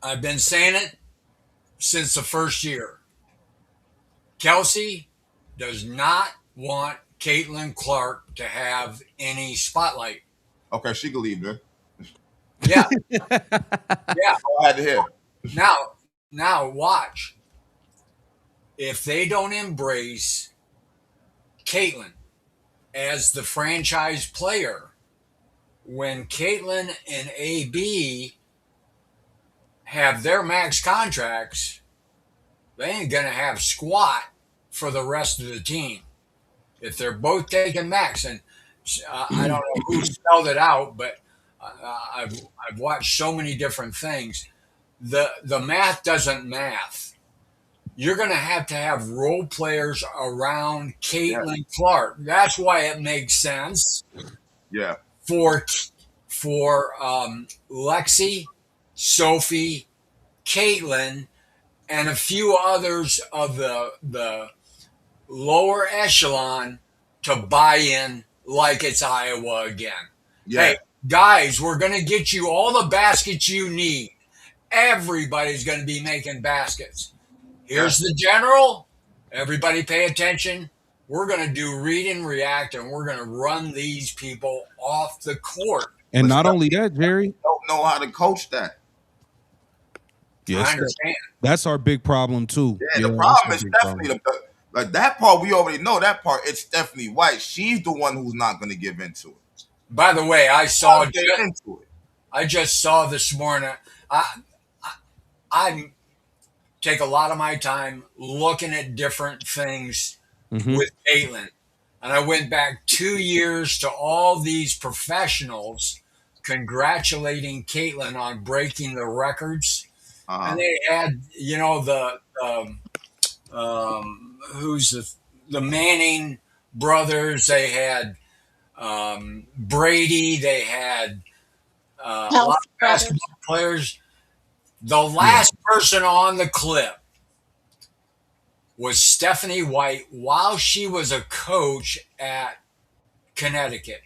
I've been saying it since the first year. Kelsey does not want Caitlyn Clark to have any spotlight. Okay, she can leave then. Yeah, yeah. I had to hear. Now watch. If they don't embrace Caitlyn as the franchise player, when Caitlyn and AB have their max contracts, they ain't gonna have squat for the rest of the team. If they're both taking max, and I don't know who spelled it out, but I've watched so many different things. The math doesn't math. You're going to have role players around Caitlyn Clark. That's why it makes sense. Yeah. For Lexi, Sophie, Caitlyn, and a few others of the lower echelon to buy in like it's Iowa again. Yeah. Hey, guys, we're going to get you all the baskets you need. Everybody's going to be making baskets. Here's the general. Everybody pay attention. We're going to do read and react, and we're going to run these people off the court. And not only that, Jerry, don't know how to coach that. Yes, I understand. That's our big problem too. Yeah, the problem is definitely like that part. We already know that part. It's Stephanie White. She's the one who's not going to give into it. By the way, I saw get into it. I just saw this morning. I take a lot of my time looking at different things with Caitlyn. And I went back 2 years to all these professionals congratulating Caitlyn on breaking the records. And they had, who's the Manning brothers. They had Brady. They had a lot of basketball players. The last person on the clip was Stephanie White while she was a coach at Connecticut.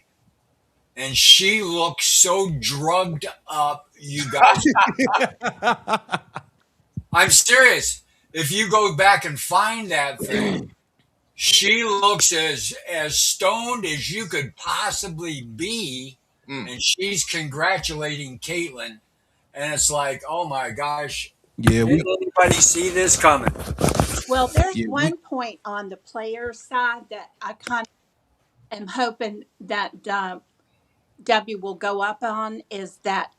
And she looked so drugged up, you guys. I'm serious. If you go back and find that thing, she looks as stoned as you could possibly be. And she's congratulating Caitlyn. And it's like, oh my gosh. Yeah, did anybody see this coming? Well, there's one point on the player side that I kind of am hoping that W will go up on is that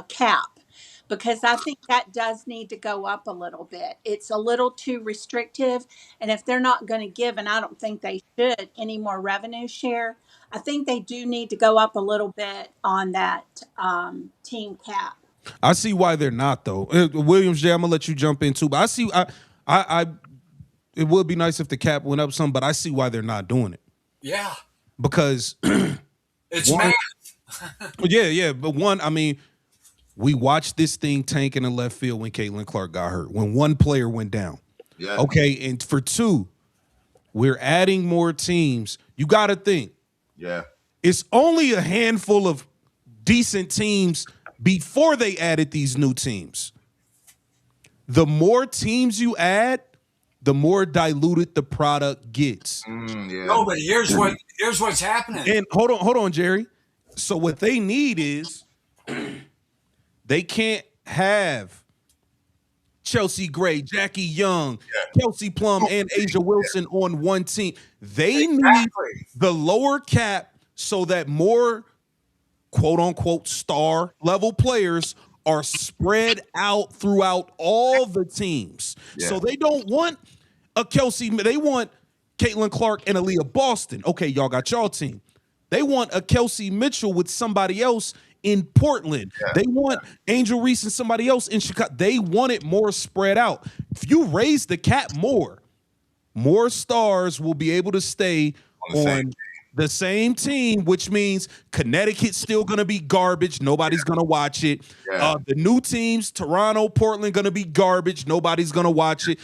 cap, because I think that does need to go up a little bit. It's a little too restrictive, and if they're not going to give, and I don't think they should, any more revenue share, I think they do need to go up a little bit on that team cap. I see why they're not though. Williams J, I'm gonna let you jump in too, but I see I it would be nice if the cap went up some, but I see why they're not doing it. Yeah. Because it's math. Yeah. But one, I mean, we watched this thing tank in the left field when Caitlyn Clark got hurt, when one player went down. Yeah. Okay, and for two, we're adding more teams. You gotta think. Yeah. It's only a handful of decent teams before they added these new teams. The more teams you add, the more diluted the product gets. No, but here's what's happening. And hold on, Jerry. So what they need is they can't have Chelsea Gray, Jackie Young, Kelsey Plum, and Asia Wilson on one team. They need the lower cap so that more quote-unquote star level players are spread out throughout all the teams. So they don't want a Kelsey, they want Caitlyn Clark and Aaliyah Boston. Okay, y'all got y'all team. They want a Kelsey Mitchell with somebody else in Portland. They want Angel Reese and somebody else in Chicago. They want it more spread out. If you raise the cap more stars will be able to stay on the same team, which means Connecticut's still going to be garbage. Nobody's going to watch it. The new teams, Toronto, Portland, going to be garbage. Nobody's going to watch it.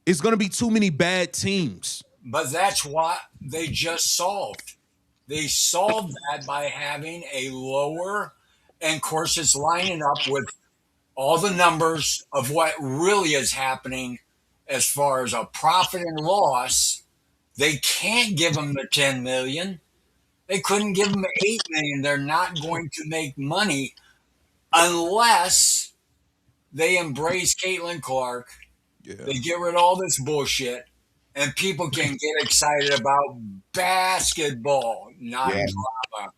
It's going to be too many bad teams. But that's what they just solved. They solved that by having a lower, and of course, it's lining up with all the numbers of what really is happening as far as a profit and loss. They can't give them the 10 million. They couldn't give them 8 million. They're not going to make money unless they embrace Caitlyn Clark. Yeah. They get rid of all this bullshit, and people can get excited about basketball, not Yeah. drama.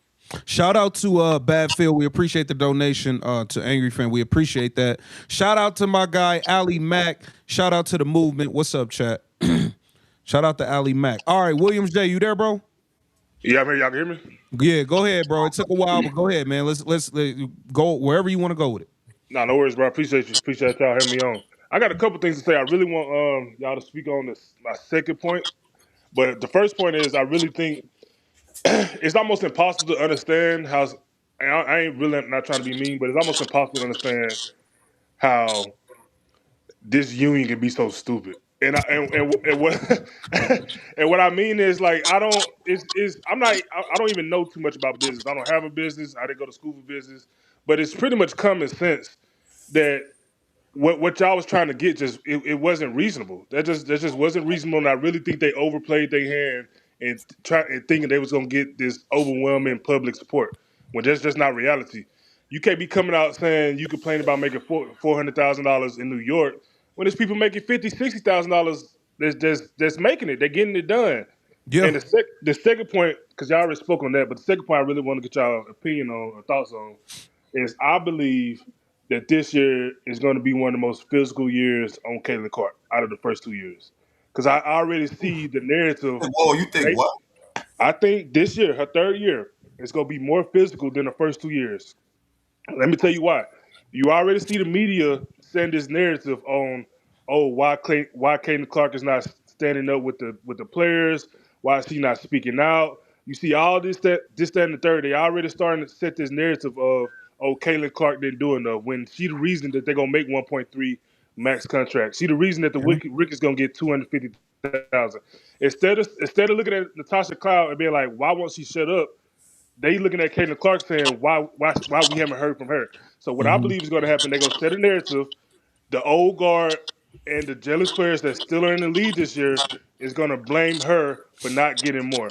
Shout out to Bad Phil. We appreciate the donation to Angry Fan. We appreciate that. Shout out to my guy Ali Mack. Shout out to the movement. What's up, chat? Shout out to Ali Mack. All right, Williams J, you there, bro? Yeah, I mean, y'all can hear me? Yeah, go ahead, bro. It took a while, but go ahead, man. Let's go wherever you want to go with it. Nah, no worries, bro. I appreciate you. Appreciate y'all having me on. I got a couple things to say. I really want y'all to speak on this my second point. But the first point is I really think it's almost impossible to understand how and I ain't really not trying to be mean, but it's almost impossible to understand how this union can be so stupid. And what and what I mean is like I don't is I don't even know too much about business. I don't have a business. I didn't go to school for business, but it's pretty much common sense that what y'all was trying to get it wasn't reasonable. That just wasn't reasonable, and I really think they overplayed their hand and thinking they was gonna get this overwhelming public support when that's just not reality. You can't be coming out saying you complain about making $400,000 in New York when there's people making $50,000, $60,000 that's making it. They're getting it done. Yeah. And the second point, because y'all already spoke on that, but the second point I really want to get y'all opinion on or thoughts on is I believe that this year is going to be one of the most physical years on Caitlyn Clark out of the first 2 years. Because I already see the narrative. Whoa, you think what? I think this year, her third year, is going to be more physical than the first 2 years. Let me tell you why. You already see the media send this narrative on, oh, why Caitlyn Clark is not standing up with the players, why is she not speaking out? You see all that, and the third. They already starting to set this narrative of, oh, Caitlyn Clark didn't do enough when she the reason that they're gonna make 1.3 max contract. She the reason that the Rick is gonna get 250,000. Instead of looking at Natasha Cloud and being like, why won't she shut up? They looking at Caitlyn Clark saying why we haven't heard from her. So what I believe is going to happen, they're going to set a narrative. The old guard and the jealous players that still are in the league this year is going to blame her for not getting more.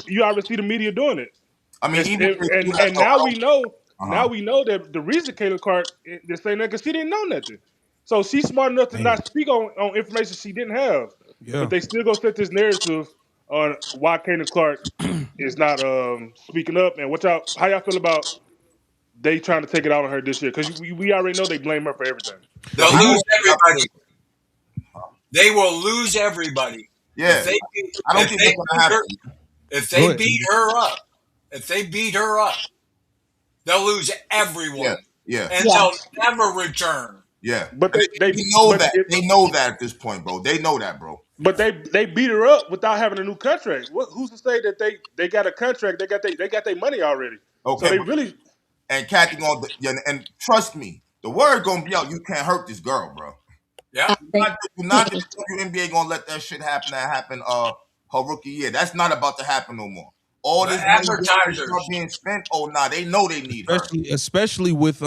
You already see the media doing it. I mean, even if they do that, And though, now I we know don't. that the reason Caitlyn Clark they're saying that because she didn't know nothing. So she's smart enough to not speak on information she didn't have. Yeah. But they still gonna set this narrative on why Caitlyn Clark is not speaking up and how y'all feel about they trying to take it out on her this year? Because we already know they blame her for everything. Yo, They'll I lose don't, everybody. They will lose everybody. yeah, I don't think that's gonna happen. If Go they ahead. beat her up, they'll lose everyone. Yeah, And they'll never return. yeah. But They know that. They know that at this point, bro. They know that, bro. But they beat her up without having a new contract. Who's to say that they got a contract? They got their money already. Okay, So they really. And Kathy and trust me, the word gonna be out. You can't hurt this girl, bro. Yeah. Not the WNBA gonna let that shit happen. That happened her rookie year. That's not about to happen no more. All The this money advertisers. being spent. Oh nah, they know they need her. Especially with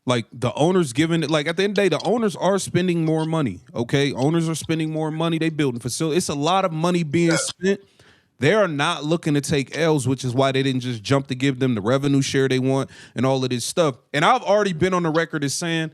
like the owners giving it, like at the end of the day, the owners are spending more money. Okay, owners are spending more money. They building facilities. It's a lot of money being spent. They are not looking to take L's, which is why they didn't just jump to give them the revenue share they want and all of this stuff. And I've already been on the record as saying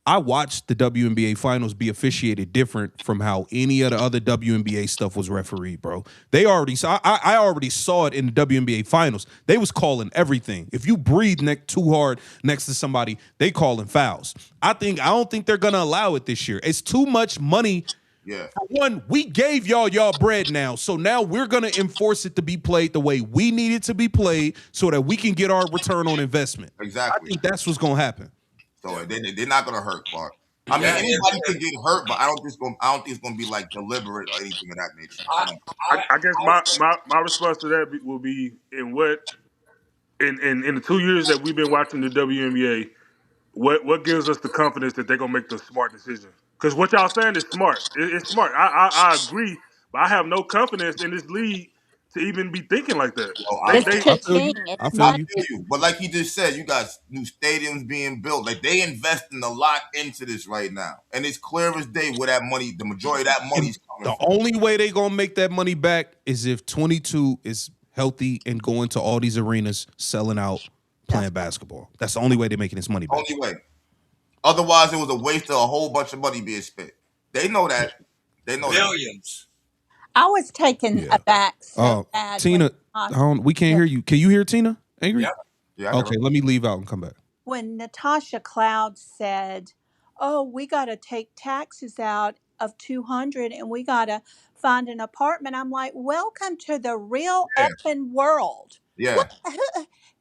I watched the WNBA finals be officiated different from how any of the other WNBA stuff was refereed, bro. They already saw. I already saw it in the WNBA finals. They was calling everything. If you breathe too hard next to somebody, they calling fouls. I don't think they're gonna allow it this year. It's too much money. Yeah. For one, we gave y'all bread now, so now we're gonna enforce it to be played the way we need it to be played, so that we can get our return on investment. Exactly. I think that's what's gonna happen. So they're not gonna hurt Clark. I mean, anybody can get hurt, but I don't think it's gonna be like deliberate or anything of that nature. I guess my response to that will be in the 2 years that we've been watching the WNBA, what gives us the confidence that they're gonna make the smart decision? Because what y'all saying is smart. It's smart. I agree, but I have no confidence in this league to even be thinking like that. Oh, They It's they I feel you. cha-ching. I It's feel I money. you. feel you. But like he just said, you got new stadiums being built. Like they investing a lot into this right now. And it's clear as day where that money, the majority of that And money's coming the from. only way they gonna make that money back is if 22 is healthy and going to all these arenas, selling out, That's playing basketball. That's the only way they're making this money back. Only way. Otherwise, it was a waste of a whole bunch of money being spent. They know that. They know that. Billions. I was taken Yeah. aback so bad when Tina, we can't hear you. Can you hear Tina? Angry? Yep. Yeah, I got Okay, let me leave out and come back. when Natasha Cloud said, "Oh, we got to take taxes out of 200 and we got to find an apartment." I'm like, "Welcome to the real yeah, effing world." What yeah.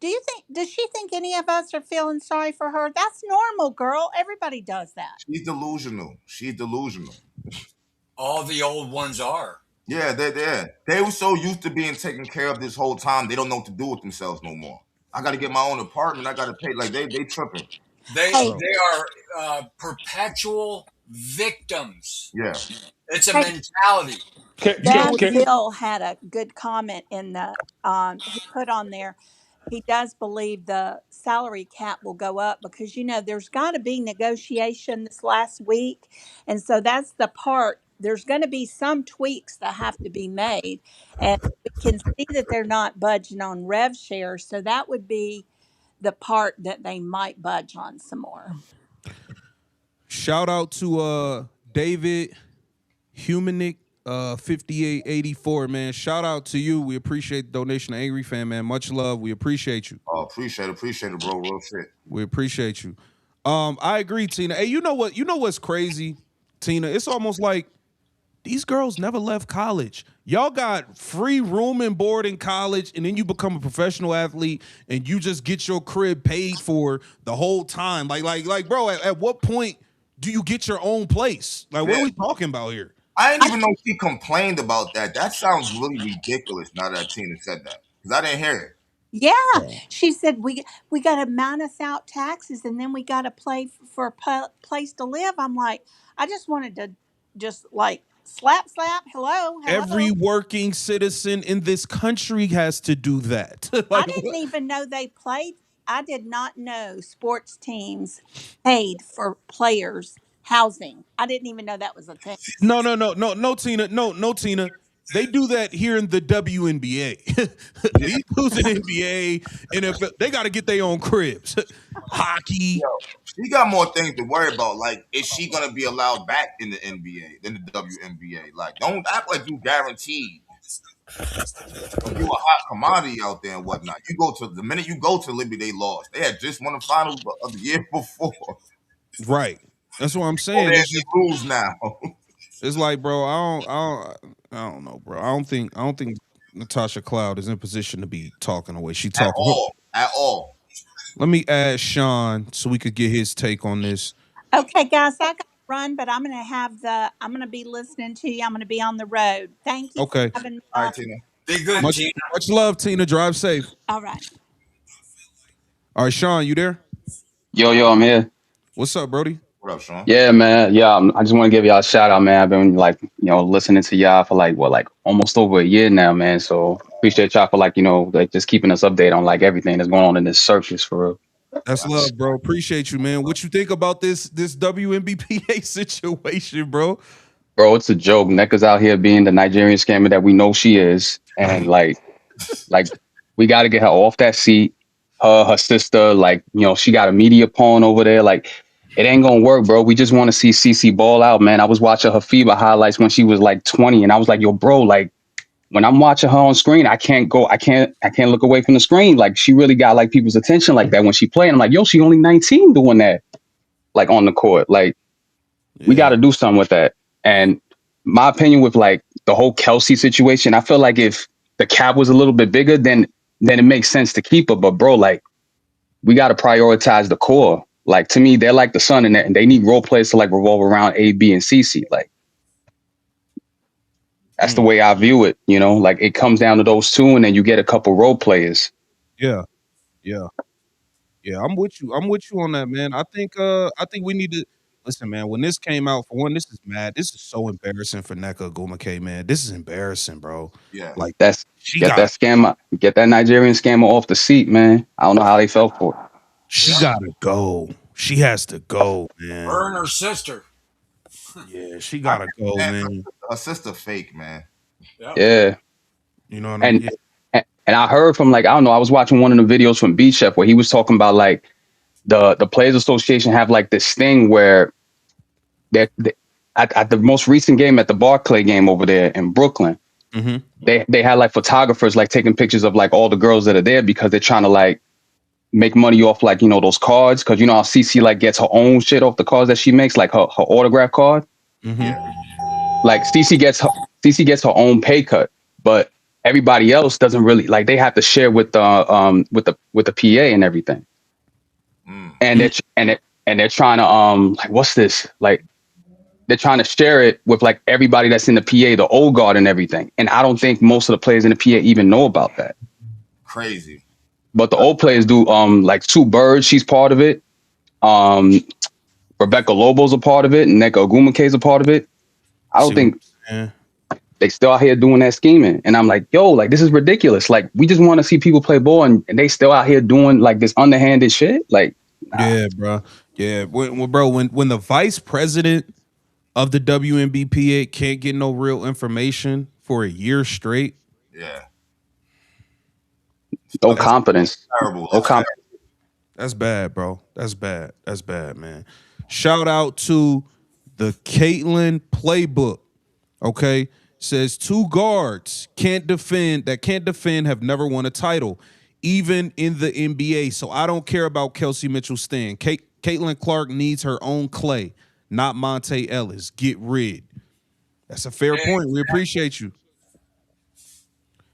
do you think? Does she think any of us are feeling sorry for her? That's normal, girl. Everybody does that. She's delusional. She's delusional. All the old ones are. Yeah, they were so used to being taken care of this whole time, they don't know what to do with themselves no more. I got to get my own apartment. I got to pay. Like they tripping. They Hey, Bro. they are perpetual victims. Yeah, It's a hey, mentality. Dan can Phil had a good comment in the he put on there. He does believe the salary cap will go up because there's got to be negotiation this last week, and so that's the part. There's going to be some tweaks that have to be made, and we can see that they're not budging on rev share. So that would be the part that they might budge on some more. Shout out to David Humanic 5884, man. Shout out to you. We appreciate the donation to Angry Fan, man. Much love. We appreciate you. oh, appreciate it, bro. Real shit. We appreciate you. I agree, Tina. Hey, you know what? You know what's crazy, Tina? It's almost like these girls never left college. Y'all got free room and board in college, and then you become a professional athlete, and you just get your crib paid for the whole time. Like, bro. At what point do you get your own place? Like, what Yeah. are we talking about here? I didn't even know she complained about that. That sounds really ridiculous now that Tina said that. Because I didn't hear it. Yeah, Yeah. she said we got to minus out taxes, and then we got to play for a place to live. I'm like, I just wanted to just like slap, hello, Every hello. working citizen in this country has to do that. I Like, didn't what? even know they played. I did not know sports teams paid for players' housing. I didn't even know that was a thing. No, Tina. No, Tina. They do that here in the WNBA. Yeah. These dudes in NBA, NFL, they got to get their own cribs. Yo, Hockey, she got more things to worry about. Like, is she gonna be allowed back in the NBA than the WNBA? Like, don't act like you guaranteed. Like you a hot commodity out there and whatnot. You go to the minute you go to Liberty, they lost. They had just won the finals of the year before. right? That's what I'm Oh, saying. they It's just, lose now. it's like, bro. I don't know, bro. I don't think Natasha Cloud is in position to be talking the way she At talking. all. At all. Let me ask Sean so we could get his take on this. Okay, guys, I got to run, but I'm gonna be listening to you. I'm gonna be on the road. Thank you for Okay, having me All on. right, Tina. Be good, much Tina. much love, Tina. Drive safe. All right. All right, Sean, you there? Yo, I'm here. What's up, Brody? What up, Sean? Yeah, man. Yeah, I just want to give y'all a shout out, man. I've been listening to y'all for like almost over a year now, man. So appreciate y'all for like just keeping us updated on like everything that's going on in this circus for real. That's love, bro. Appreciate you, man. What you think about this WNBPA situation, bro? Bro, it's a joke. Nneka's out here being the Nigerian scammer that we know she is, and like we got to get her off that seat. Her sister, she got a media pawn over there. Like, it ain't gonna work, bro. We just want to see CC ball out, man. I was watching her FIBA highlights when she was like 20, and I was like, yo, bro, like when I'm watching her on screen, I can't look away from the screen. Like, she really got like people's attention like that when she played. I'm like, yo, she only 19 doing that, like on the court. Like, we got Yeah. to do something with that. And my opinion with like the whole Kelsey situation, I feel like if the cap was a little bit bigger, then it makes sense to keep her. But bro, like we got to prioritize the core. Like to me, they're like the sun in that, and they need role players to like revolve around A, B, and CC. Like that's the Mm. way I view it. Like it comes down to those two, and then you get a couple role players. Yeah. Yeah. Yeah. I'm with you. I'm with you on that, man. I think we need to Listen, man, when this came out, for one, this is mad. This is so embarrassing for Nneka Ogwumike, man. This is embarrassing, bro. Yeah. Like, That's she get got that scammer, get that Nigerian scammer off the seat, man. I don't know how they fell for it. she gotta go. She has to go, man. Her and her sister. Yeah, she gotta go, man. Her sister fake, man. Yep. Yeah. You know what I mean? And I heard from, like, I don't know, I was watching one of the videos from Beat Chef where he was talking about, like, the Players Association have like this thing where they at the most recent game, at the Barclay game over there in Brooklyn, Mm-hmm. they had like photographers like taking pictures of like all the girls that are there because they're trying to like make money off, like, you know, those cards, because you know how CC like gets her own shit off the cards that she makes, like her autograph card. Mm-hmm. Yeah. Like CC gets her own pay cut, but everybody else doesn't really, like, they have to share with the PA and everything. And they're trying to like, what's this, like, they're trying to share it with like everybody that's in the PA, the old guard and everything. And I don't think most of the players in the PA even know about that. Crazy. But the old players do. Like Sue Bird, she's part of it. Rebecca Lobo's a part of it, and Nneka Ogwumike is a part of it. I don't think they still out here doing that scheming. And I'm like, yo, like, this is ridiculous. Like, we just want to see people play ball, and they still out here doing like this underhanded shit. Like, nah. Yeah, bro. Yeah, when the vice president of the WNBPA can't get no real information for a year straight. Yeah. No confidence. Terrible. No confidence. That's bad, bro. That's bad. That's bad, man. Shout out to the Caitlyn playbook. Okay. Says 2 guards can't defend have never won a title, even in the NBA. So I don't care about Kelsey Mitchell-Stan. Caitlyn Clark needs her own Clay, not Monte Ellis. Get rid. That's a fair point. We appreciate you.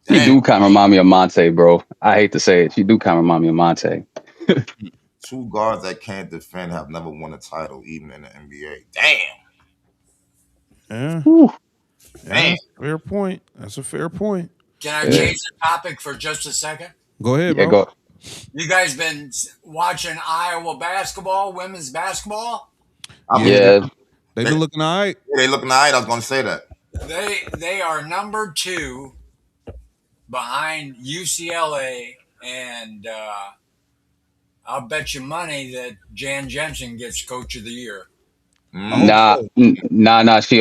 She do kind of remind me of Monte, bro. I hate to say it. She do kind of remind me of Monte. 2 guards that can't defend have never won a title, even in the NBA. Damn. Yeah. Whew. Yeah, fair point. That's a fair point. Can I change the topic for just a second? Go ahead, Yeah, bro. go. You guys been watching Iowa basketball, women's basketball? Yeah. They've been looking all right. Yeah, they looking all right. I was going to say that. They are number 2 behind UCLA, and I'll bet you money that Jan Jensen gets Coach of the Year. Nah. She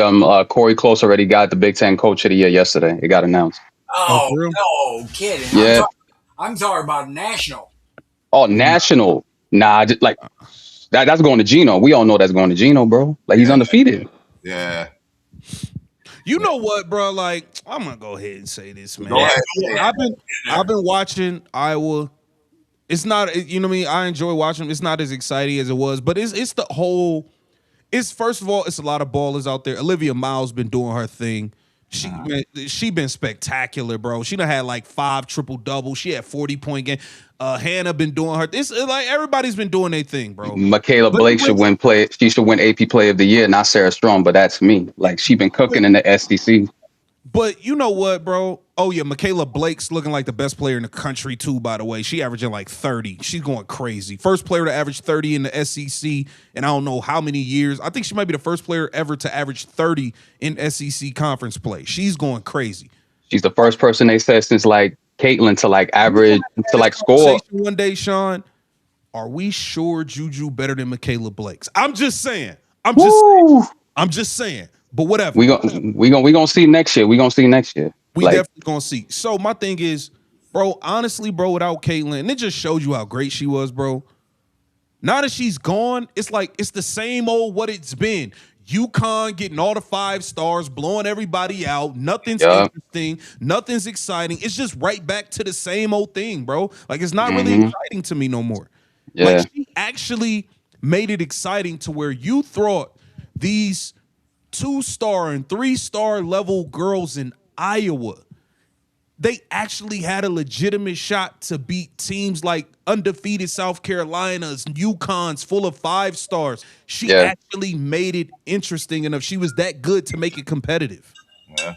Corey Close already got the Big Ten Coach of the Year yesterday. It got announced. Oh, no kidding! Yeah. I'm talking about national. Oh, national. Nah, just like that's going to Gino. We all know that's going to Gino, bro. Like, he's undefeated. Yeah. You know what, bro? Like, I'm gonna go ahead and say this, man. Go ahead. I've been watching Iowa. It's not, you know what I mean? I enjoy watching them. It's not as exciting as it was, but it's the whole. It's, first of all, it's a lot of ballers out there. Olivia Miles been doing her thing. She been spectacular, bro. She done had like 5 triple-doubles. She had 40-point game. Hannah been doing her. This, like, everybody's been doing their thing, bro. Michaela Blake should win She should win AP Player of the Year, not Sarah Strong, but that's me. Like, she been cooking in the SEC. But you know what, bro? Oh, yeah, Michaela Blake's looking like the best player in the country, too, by the way. She averaging like 30. She's going crazy. First player to average 30 in the SEC, and I don't know how many years. I think she might be the first player ever to average 30 in SEC conference play. She's going crazy. She's the first person they said since, like, Caitlyn to, like, average, to, like, score. One day, Sean, are we sure Juju better than Michaela Blake's? I'm just saying. I'm just saying. But whatever. We gonna see next year. We Definitely gonna see. So my thing is, bro, honestly, bro, without Caitlyn, and it just showed you how great she was, bro. Now that she's gone, it's like it's the same old what it's been. UConn getting all the 5 stars, blowing everybody out. Nothing's interesting. Nothing's exciting. It's just right back to the same old thing, bro. Like, it's not really exciting to me no more. Yeah. Like, she actually made it exciting to where you thought these 2-star and 3-star level girls in Iowa, they actually had a legitimate shot to beat teams like undefeated South Carolina's, UConn's full of 5 stars. She actually made it interesting enough. She was that good to make it competitive. Yeah.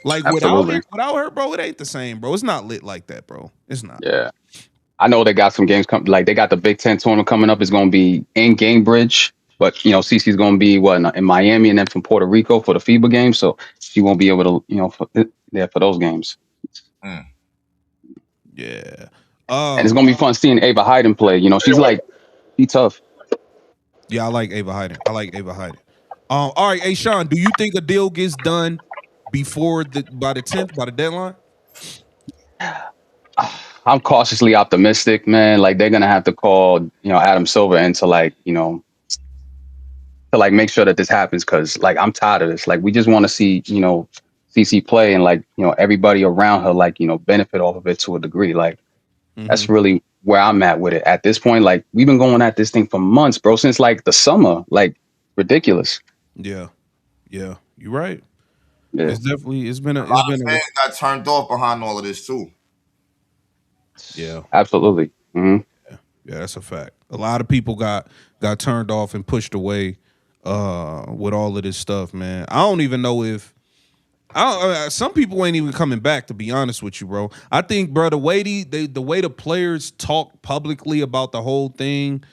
Like, without her, bro, it ain't the same, bro. It's not lit like that, bro. It's not. Yeah. I know they got some games coming. Like, they got the Big Ten tournament coming up. It's going to be in Cambridge. But Cece's gonna be in Miami and then from Puerto Rico for the FIBA game, so she won't be able to there for those games. Mm. Yeah. And it's gonna be fun seeing Ava Hyden play. She's tough. Yeah, I like Ava Hyden. All right, hey Sean, do you think a deal gets done by the 10th, by the deadline? I'm cautiously optimistic, man. Like they're gonna have to call Adam Silver in to make sure that this happens because I'm tired of this. Like we just want to see CC play and everybody around her benefit off of it to a degree. Like that's really where I'm at with it at this point. Like we've been going at this thing for months, bro, since the summer. Like ridiculous. Yeah. Yeah. You're right. Yeah, It's been A lot of fans got turned off behind all of this too. yeah. absolutely. Mm-hmm. Yeah, that's a fact. A lot of people got turned off and pushed away with all of this stuff, man. I don't even know if some people ain't even coming back, to be honest with you, bro. I think, bro, the way the players talk publicly about the whole thing,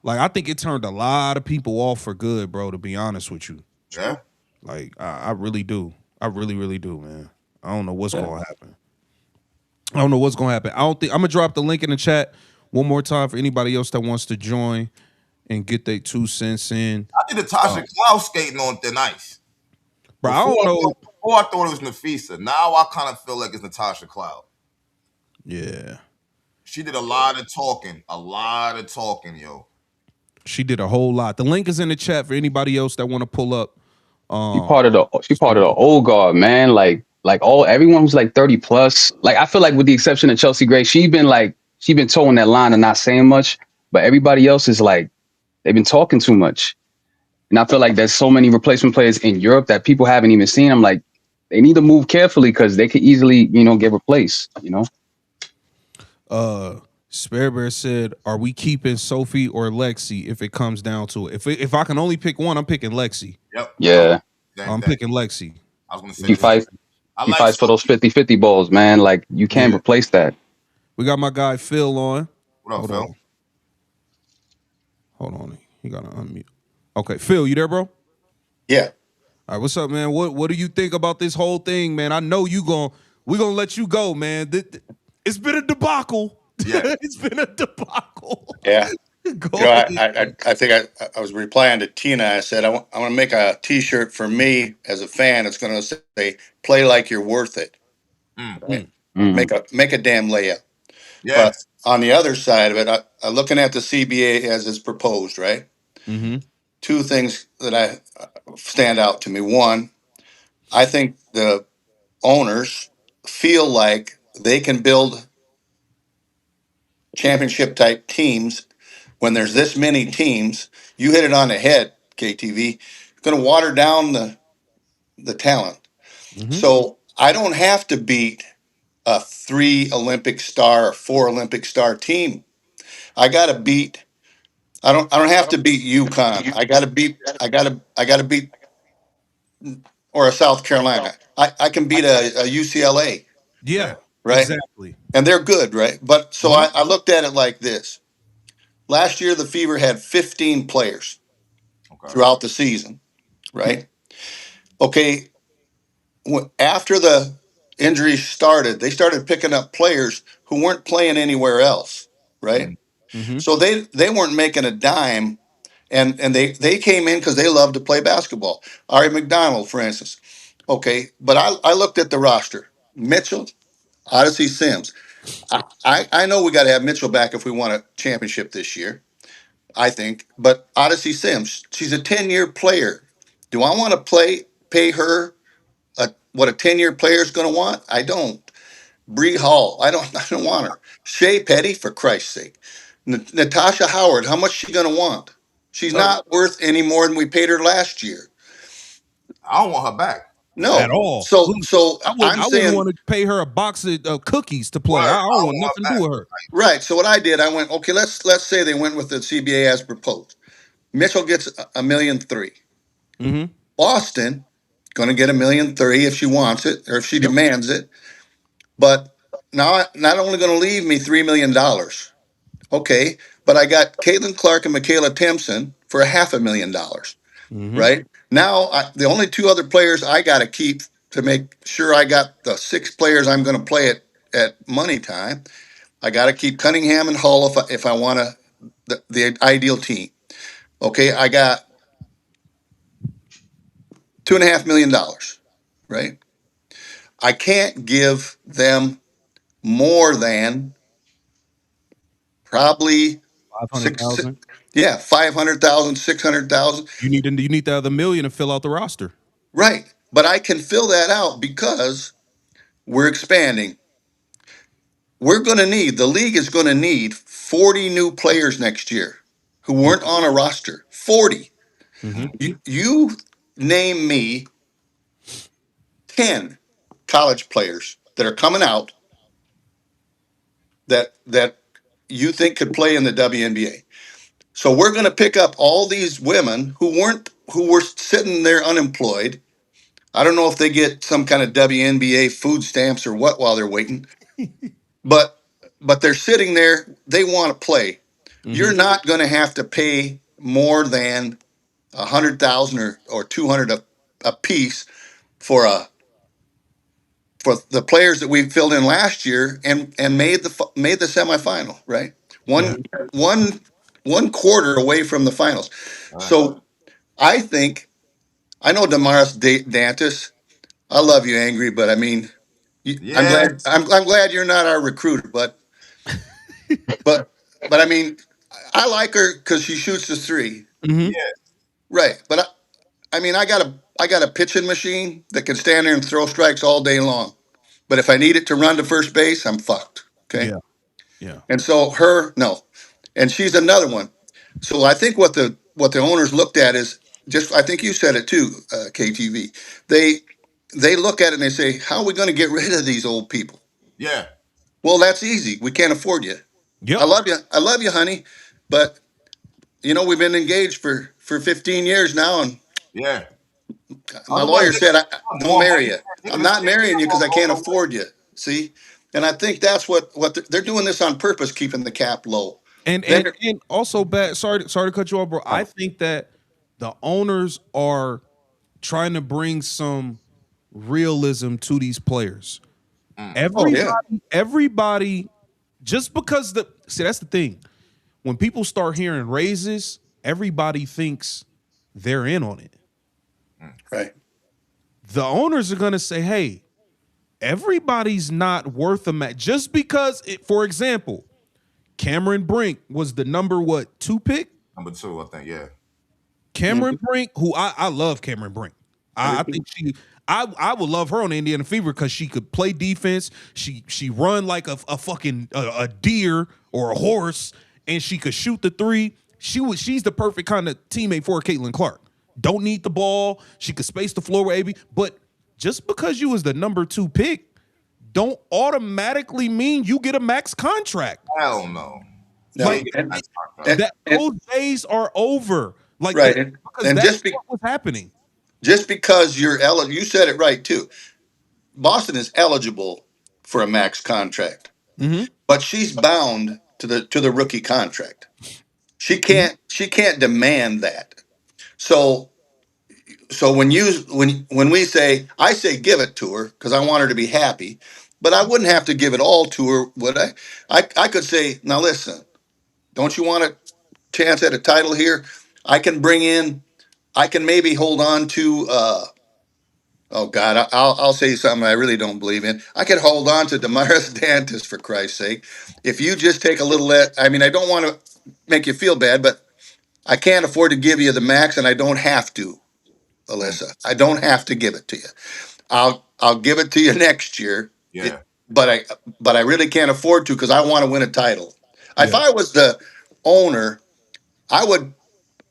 I think it turned a lot of people off for good, bro, to be honest with you. Yeah. I really do. I really, really do, man. I don't know what's Yeah. gonna happen. I don't think I'm gonna drop the link in the chat one more time for anybody else that wants to join and get their 2 cents in. I think Natasha Cloud skating on thin ice. Bro, I don't know. Before I thought it was Nafisa. Now I kind of feel like it's Natasha Cloud. Yeah. She did a lot of talking. Yo. She did a whole lot. The link is in the chat for anybody else that want to pull up. She part of the old guard, man. Everyone who's 30 plus. Like I feel like with the exception of Chelsea Gray, she been towing that line and not saying much. But everybody else is they've been talking too much. And I feel like there's so many replacement players in Europe that people haven't even seen. I'm like, they need to move carefully because they could easily, get replaced, Spare Bear said, "Are we keeping Sophie or Lexi if it comes down to it? If I can only pick one, I'm picking Lexi. Yep. Yeah. I'm picking Lexi. I was gonna say She fights for those 50-50 balls, man. Like you can't replace that. We got my guy Phil on. What up, Phil? Hold on. He got to unmute. Okay, Phil, you there, bro? Yeah. All right, what's up, man? What do you think about this whole thing, man? I know we're gonna let you go, man. It's been a debacle. Yeah. It's been a debacle. Yeah. Go I think I was replying to Tina. I said, I want to make a T-shirt for me as a fan. It's going to say, play like you're worth it. Right? Make a damn layup. Yes. But on the other side of it, looking at the CBA as it's proposed, right? Mm-hmm. Two things that I stand out to me. One, I think the owners feel like they can build championship type teams when there's this many teams. You hit it on the head, KTV. Going to water down the talent. Mm-hmm. So I don't have to beat a 3 Olympic star or 4 Olympic star team. I got to beat. I don't have to beat UConn. I got to beat or a South Carolina. I can beat a UCLA. Yeah, right. Exactly. And they're good, right? But so I looked at it like this. Last year, the Fever had 15 players throughout the season, right? Okay. After the injuries started, they started picking up players who weren't playing anywhere else, right? Mm-hmm. So they weren't making a dime, and they came in because they love to play basketball. Ari McDonald, for instance. Okay, but I looked at the roster. Mitchell, Odyssey Sims. I know we got to have Mitchell back if we want a championship this year, I think. But Odyssey Sims, she's a 10-year player. Do I want to pay her what a 10-year player is going to want? I don't. Bree Hall, I don't want her. Shea Petty, for Christ's sake. Natasha Howard, how much is she going to want? She's not worth any more than we paid her last year. I don't want her back. No. At all. So I wouldn't want to pay her a box of cookies to play. I don't want nothing to do with her. Right. So what I did, I went, okay, let's say they went with the CBA as proposed. Mitchell gets $1.3 million. Mm-hmm. Austin going to get $1.3 million if she wants it or if she demands it. But now not only going to leave me $3 million. Okay, but I got Caitlyn Clark and Michaela Timpson for $500,000. Mm-hmm. Right now, the only two other players I got to keep to make sure I got the six players I'm going to play at money time. I got to keep Cunningham and Hull if I want the ideal team. Okay, I got $2.5 million. Right, I can't give them more than probably Five hundred six. thousand. Yeah, 500,000, 600,000. You need the other million to fill out the roster. Right, but I can fill that out because we're expanding. We're going to need, the league is going to need 40 new players next year who weren't on a roster. 40. Mm-hmm. You name me 10 college players that are coming out that you think could play in the WNBA. So we're going to pick up all these women who were sitting there unemployed. I don't know if they get some kind of WNBA food stamps or what while they're waiting, but they're sitting there. They want to play. Mm-hmm. You're not going to have to pay more than 100,000 or 200 a piece for for the players that we filled in last year and made the semifinal, right? Yeah. One one quarter away from the finals. Right. So I think I know Damaris Dantis. I love you, Angry, but I mean, I'm Yeah. glad I'm glad you're not our recruiter, but but I mean, I like her because she shoots the three, Mm-hmm. Yeah. right? But I mean, I got a pitching machine that can stand there and throw strikes all day long. But if I need it to run to first base, I'm fucked. Okay. Yeah. Yeah. And so no, and she's another one. So I think what the owners looked at is just I think you said it too, KTV. They they look at it and they say, how are we going to get rid of these old people? Yeah. Well, that's easy. We can't afford you. Yep. I love you, honey, but we've been engaged for 15 years now, and Yeah. my Otherwise, lawyer said I don't more marry money. you. They're I'm gonna not steal marrying you because I can't all the way. afford you. See, and I think that's what they're doing this on purpose, keeping the cap low. Then And also bad. Sorry to cut you off, bro. I think that the owners are trying to bring some realism to these players. oh yeah, Everybody, just because that's the thing. When people start hearing raises, everybody thinks they're in on it. right, The owners are gonna say, "Hey, everybody's not worth a match." Just because, for example, Cameron Brink was the number what 2 pick. Number two, I think. Yeah. Cameron Brink, who I love Cameron Brink. I think I would love her on the Indiana Fever because she could play defense. She run like a fucking a deer or a horse, and she could shoot the three. She's the perfect kind of teammate for Caitlyn Clark. Don't need the ball. She could space the floor with AB. But just because you was the number 2 pick, don't automatically mean you get a max contract. Hell no. no, Like That's fucked up. and, those days are over. Like right, because and that's what was happening. just because you're eligible, you said it right too. Boston is eligible for a max contract, Mm-hmm. but she's bound to the rookie contract. She can't demand that. So when we say I say give it to her because I want her to be happy, but I wouldn't have to give it all to her, would I? I could say, now listen, don't you want a chance at a title here? I can bring in, I can maybe hold on to. Oh God, I'll say something I really don't believe in. I could hold on to Damaris Dantis for Christ's sake. If you just take a little, I mean, I don't want to make you feel bad, but I can't afford to give you the max, and I don't have to, Mm. Alyssa. I don't have to give it to you. I'll give it to you next year. Yeah. But I really can't afford to because I want to win a title. If Yeah. I was the owner, I would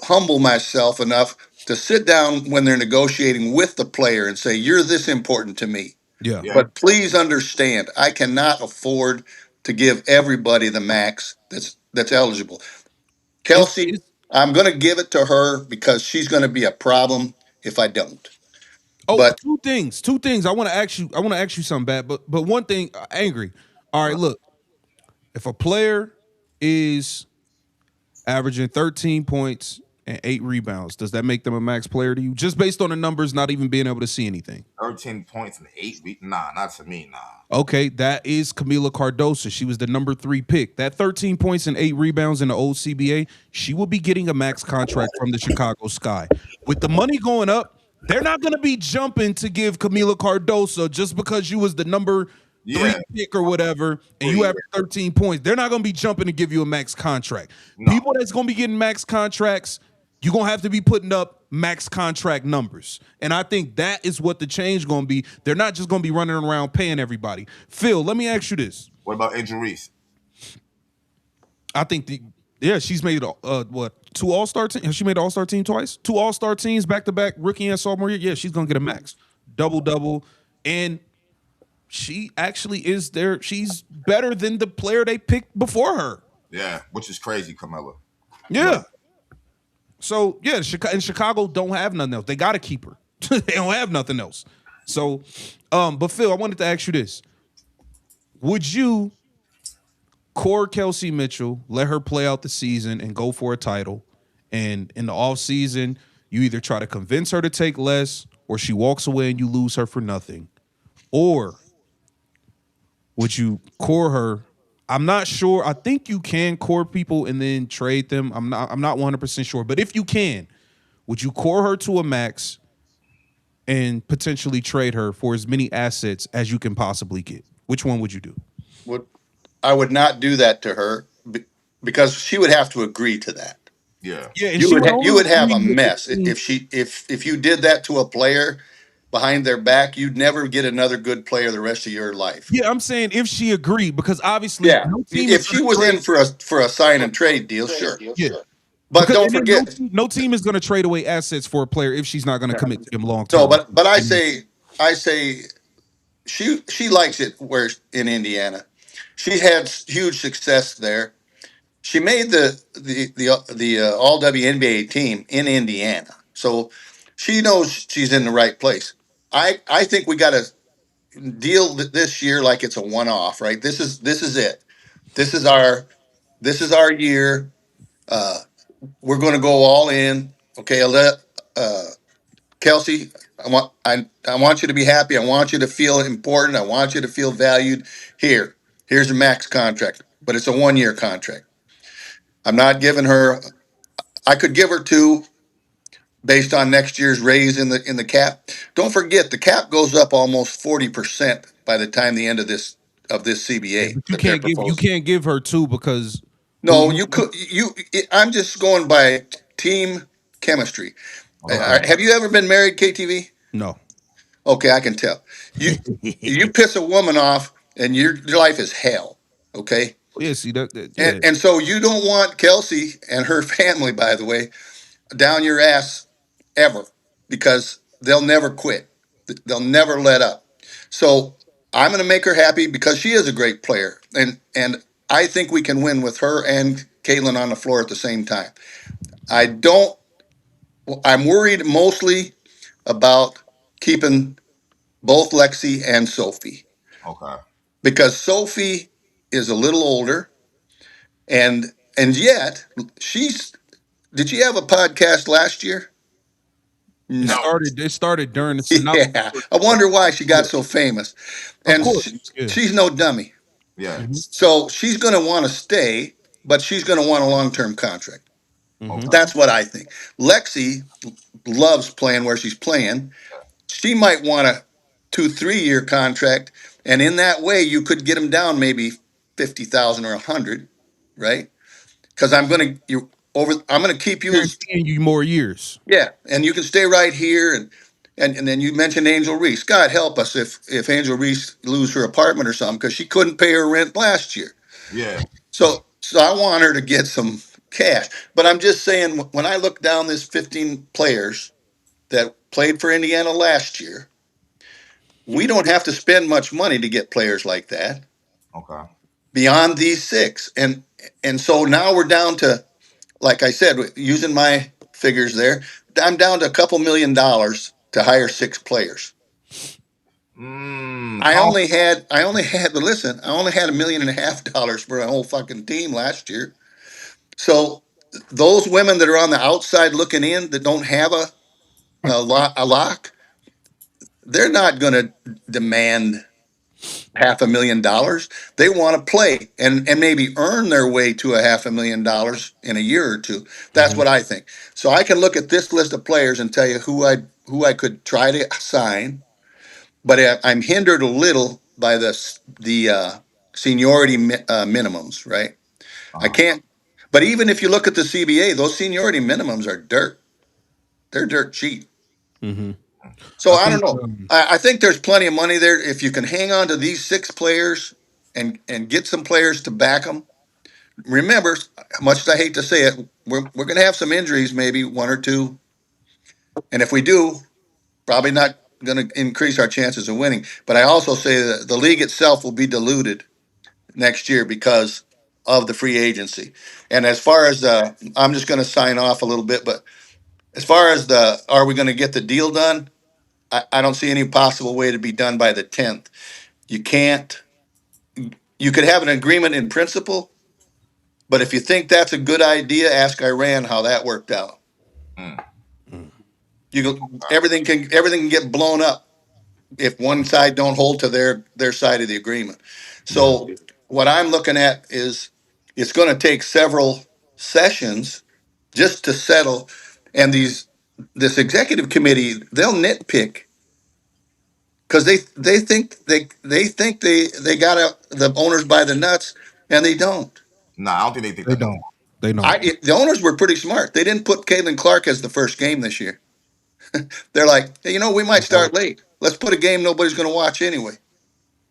humble myself enough to sit down when they're negotiating with the player and say, "You're this important to me, Yeah. Yeah. but please understand, I cannot afford to give everybody the max that's eligible." Kelsey, It's I'm going to give it to her because she's going to be a problem if I don't. oh, But two things. Two things. I want to ask you something bad, but one thing, angry. All right, look. If a player is averaging 13 points and 8 rebounds. Does that make them a max player to you? Just based on the numbers, not even being able to see anything. 13 points in 8 weeks. Nah, not to me. Nah. Okay, that is Camila Cardoso. She was the number 3 pick. That 13 points and 8 rebounds in the old CBA, she will be getting a max contract from the Chicago Sky. With the money going up, they're not going to be jumping to give Camila Cardoso just because you was the number 3 pick or whatever, and you have 13 points. They're not going to be jumping to give you a max contract. No. People that's going to be getting max contracts, you're going to have to be putting up max contract numbers. And I think that is what the change going to be. They're not just going to be running around paying everybody. Phil, let me ask you this. What about Angel Reese? I think she's made 2 All-Star teams. Has she made the All-Star team twice? 2 All-Star teams back-to-back, rookie and sophomore year. Yeah, she's going to get a max. Double-double. And she actually is there. She's better than the player they picked before her. Yeah, which is crazy, Camilla. Yeah. So, yeah, and Chicago don't have nothing else. They got to keep her. They don't have nothing else. So, but Phil, I wanted to ask you this. Would you core Kelsey Mitchell, let her play out the season and go for a title, and in the offseason, you either try to convince her to take less or she walks away and you lose her for nothing? Or would you core her? I'm not sure. I think you can core people and then trade them. I'm not 100% sure. But if you can, would you core her to a max and potentially trade her for as many assets as you can possibly get? Which one would you do? I would not do that to her because she would have to agree to that. Yeah. And you would have a mess if you did that to a player behind their back. You'd never get another good player the rest of your life. Yeah, I'm saying if she agreed, because obviously, no team if she was in for a sign and trade deal, sure. Yeah. But don't forget, no team is going to trade away assets for a player if she's not going to commit to them long term. No, but I say she likes it where in Indiana. She's had huge success there. She made the all WNBA team in Indiana, so she knows she's in the right place. I think we got to deal this year like it's a one off, right? This is it. This is our year. We're going to go all in. Okay, I'll let Kelsey. I want you to be happy. I want you to feel important. I want you to feel valued. Here's a max contract, but it's a 1-year contract. I'm not giving her. I could give her 2 based on next year's raise in the cap. Don't forget the cap goes up almost 40% by the time the end of this CBA. Yeah, you can't give her 2 because no, you could I'm just going by team chemistry. Have you ever been married, KTV? No. Okay, I can tell. You piss a woman off and your life is hell. Okay. Yeah, see that. Yeah. And so you don't want Kelsey and her family, by the way, down your ass ever, because they'll never quit. They'll never let up. So I'm going to make her happy because she is a great player, and I think we can win with her and Caitlyn on the floor at the same time. I'm worried mostly about keeping both Lexi and Sophie. Okay. Because Sophie is a little older, and yet did she have a podcast last year? No. It started during the yeah. I wonder why she got so famous. And she's no dummy. Yeah. Mm-hmm. So she's going to want to stay, but she's going to want a long-term contract. Mm-hmm. That's what I think. Lexi loves playing where she's playing. She might want a 2-3 year contract, and in that way, you could get them down maybe 50,000 or 100, right? Because I'm going to keep you guaranteeing you more years. Yeah, and you can stay right here, and then you mentioned Angel Reese. God help us if Angel Reese lose her apartment or something, because she couldn't pay her rent last year. Yeah. So I want her to get some cash. But I'm just saying, when I look down this 15 players that played for Indiana last year, we don't have to spend much money to get players like that. Okay. Beyond these 6. And so now we're down to, like I said, using my figures there, I'm down to a couple $1 million to hire 6 players. I only had $1.5 million for a whole fucking team last year. So those women that are on the outside looking in that don't have a lock, they're not going to demand $500,000. They want to play and maybe earn their way to $500,000 in a year or two. That's Mhm. what I think. So I can look at this list of players and tell you who I could try to sign, but I'm hindered a little by the seniority minimums, right? I Uh-huh. can't. But even if you look at the CBA, those seniority minimums are dirt. They're dirt cheap. Mhm. So I I don't think. know. I think there's plenty of money there if you can hang on to these 6 players and get some players to back them. Remember, much as I hate to say it, we're going to have some injuries, maybe 1 or 2, and if we do, probably not going to increase our chances of winning. But I also say that the league itself will be diluted next year because of the free agency. And as far as I'm just going to sign off a little bit, but as far as are we going to get the deal done? I don't see any possible way to be done by the 10th. You can't. You could have an agreement in principle, but if you think that's a good idea, ask Iran how that worked out. Mm. You go, everything can get blown up if one side don't hold to their side of the agreement. Yeah. So what I'm looking at is it's going to take several sessions just to settle, and this executive committee they'll nitpick because they got the owners by the nuts, and they don't. Nah, I don't think they think They that no don't. more. They don't. The owners were pretty smart. They didn't put Caitlyn Clark as the first game this year. They're like, hey, we might start late. Let's put a game nobody's going to watch anyway.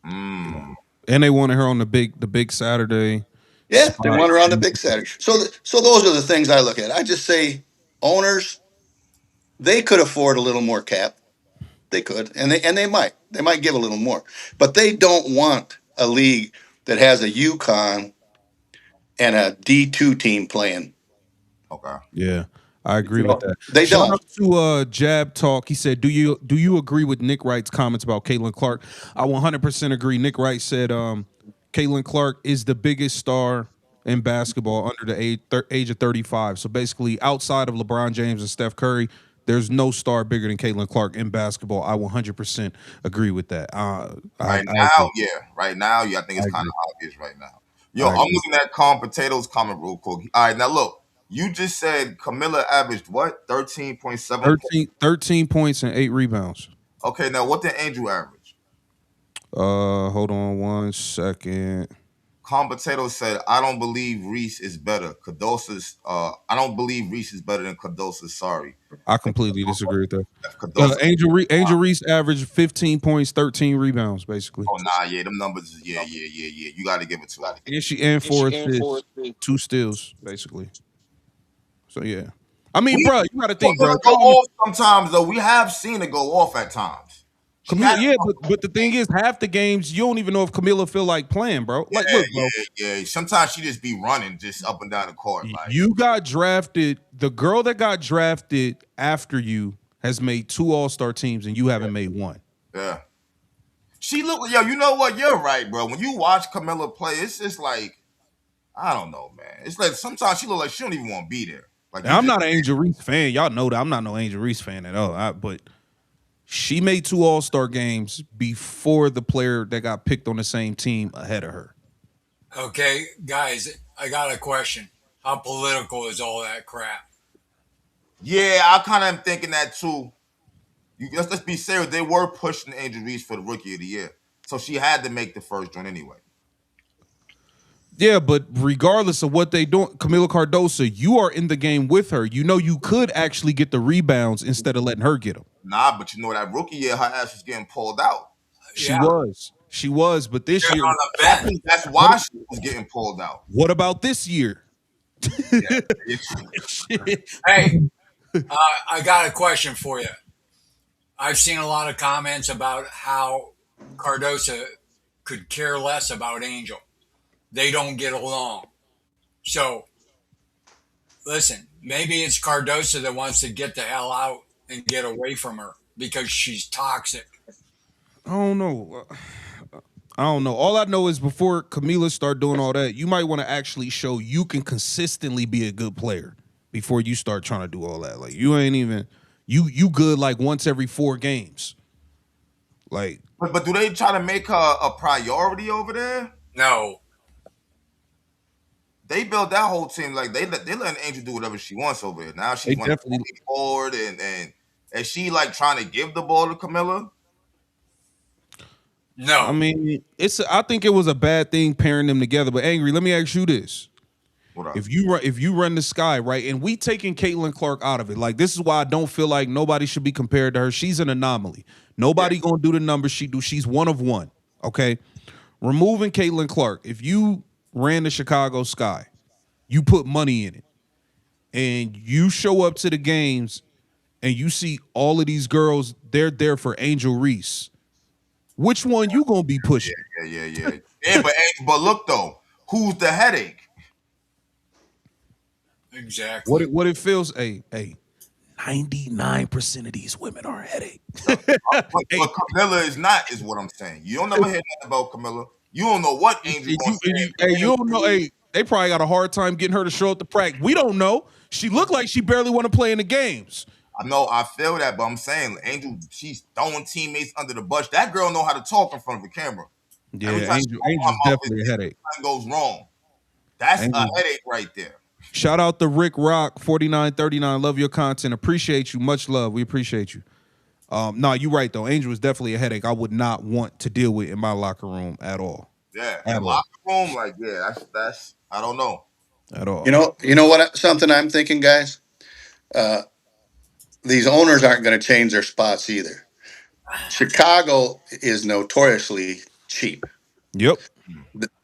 Mm. And they wanted her on the big Saturday Yeah, they spot. want her on the big Saturday. So those are the things I look at. I just say owners, they could afford a little more cap. They could, and they might give a little more, but they don't want a league that has a UConn and a D2 team playing. Okay. Yeah, I agree with No, that. they Shout don't. out to Jab Talk. He said, "Do you agree with Nick Wright's comments about Caitlyn Clark?" I 100% agree. Nick Wright said, Caitlyn Clark is the biggest star in basketball under the age of 35. So basically, outside of LeBron James and Steph Curry, there's no star bigger than Caitlyn Clark in basketball. I 100% agree with that. I Right agree. now, yeah. Right now, yeah. I think I it's kind agree. of obvious right now. Yo, I I'm agree. looking at Calm Potatoes comment real quick. All right, now look. You just said Camilla averaged what? 13.7 points. 13 points and 8 rebounds. Okay, now what did Angel average? Hold on 1 second. Calm Potatoes said, I don't believe Reese is better. Cadosa's I don't believe Reese is better than Cadosa. Sorry. I completely disagree with that. Cadosa. Angel Reese averaged 15 points, 13 rebounds, basically, Oh nah, yeah, them numbers is yeah. You gotta give it to her. and 4 assists, 2 steals, basically. So yeah, I mean, We bro, you got to think, bro. Camilla go off sometimes though. We have seen it go off at times. She Camilla, had yeah, but the thing is, half the games you don't even know if Camilla feel like playing, bro. Like, look, bro, yeah. Sometimes she just be running just up and down the court. Like, you got drafted. The girl that got drafted after you has made 2 All-Star teams, and you haven't made one. yeah. She look you know what? You're right, bro. When you watch Camilla play, it's just like, I don't know, man. It's like sometimes she look like she don't even want to be there. Like Now, you I'm just not an Angel Reese fan. Y'all know that I'm not no Angel Reese fan at all. But she made 2 All-Star games before the player that got picked on the same team ahead of her. Okay, guys, I got a question. How political is all that crap? Yeah, I kind of am thinking that too. Let's be serious. They were pushing Angel Reese for the rookie of the year. So she had to make the first joint anyway. Yeah, but regardless of what they do, Camila Cardoso, you are in the game with her. You know you could actually get the rebounds instead of letting her get them. Nah, but you know that rookie year, her ass was getting pulled out. She Yeah, was. She was. But this they're year, on the I bench. think that's why she was getting pulled out. what about this year? Yeah. Hey, I got a question for you. I've seen a lot of comments about how Cardosa could care less about Angel. They don't get along. So, listen, maybe it's Cardosa that wants to get the hell out and get away from her because she's toxic. I don't know. I don't know. All I know is before Camila start doing all that, you might want to actually show you can consistently be a good player before you start trying to do all that. Like you ain't even you good like once every 4 games. Like But do they try to make her a priority over there? No. They built that whole team like they letting Angel do whatever she wants over here. Now they she's running definitely. forward and she like trying to give the ball to Camilla. I No. mean, I think it was a bad thing pairing them together. But Angry, let me ask you this: What up? if you run the sky right, and we taking Caitlyn Clark out of it, like this is why I don't feel like nobody should be compared to her. She's an anomaly. Nobody gonna do the numbers she do. She's one of one. Okay, removing Caitlyn Clark. If you ran the Chicago Sky, you put money in it, and you show up to the games, and you see all of these girls. They're there for Angel Reese. Which one you gonna be pushing? Yeah. But look though, who's the headache? Exactly. What it feels? Hey, 99% of these women are a headache. Hey, But Camilla is not, is what I'm saying. You don't never hear nothing about Camilla. You don't know what Angel gonna say. you don't know. Hey, they probably got a hard time getting her to show up to practice. We don't know. She looked like she barely want to play in the games. I know, I feel that, but I'm saying Angel, she's throwing teammates under the bus. That girl know how to talk in front of the camera. Yeah, Every time she opens her Angel's mouth, definitely a headache. something goes wrong. That's a Angel. headache right there. Shout out to Rick Rock 4939. Love your content. Appreciate you. Much love. We appreciate you. No, you're right though. Angel is definitely a headache. I would not want to deal with in my locker room at all. Yeah, At in all. locker room, like that's I don't know. At all. You know what? Something I'm thinking, guys. These owners aren't going to change their spots either. Chicago is notoriously cheap. Yep.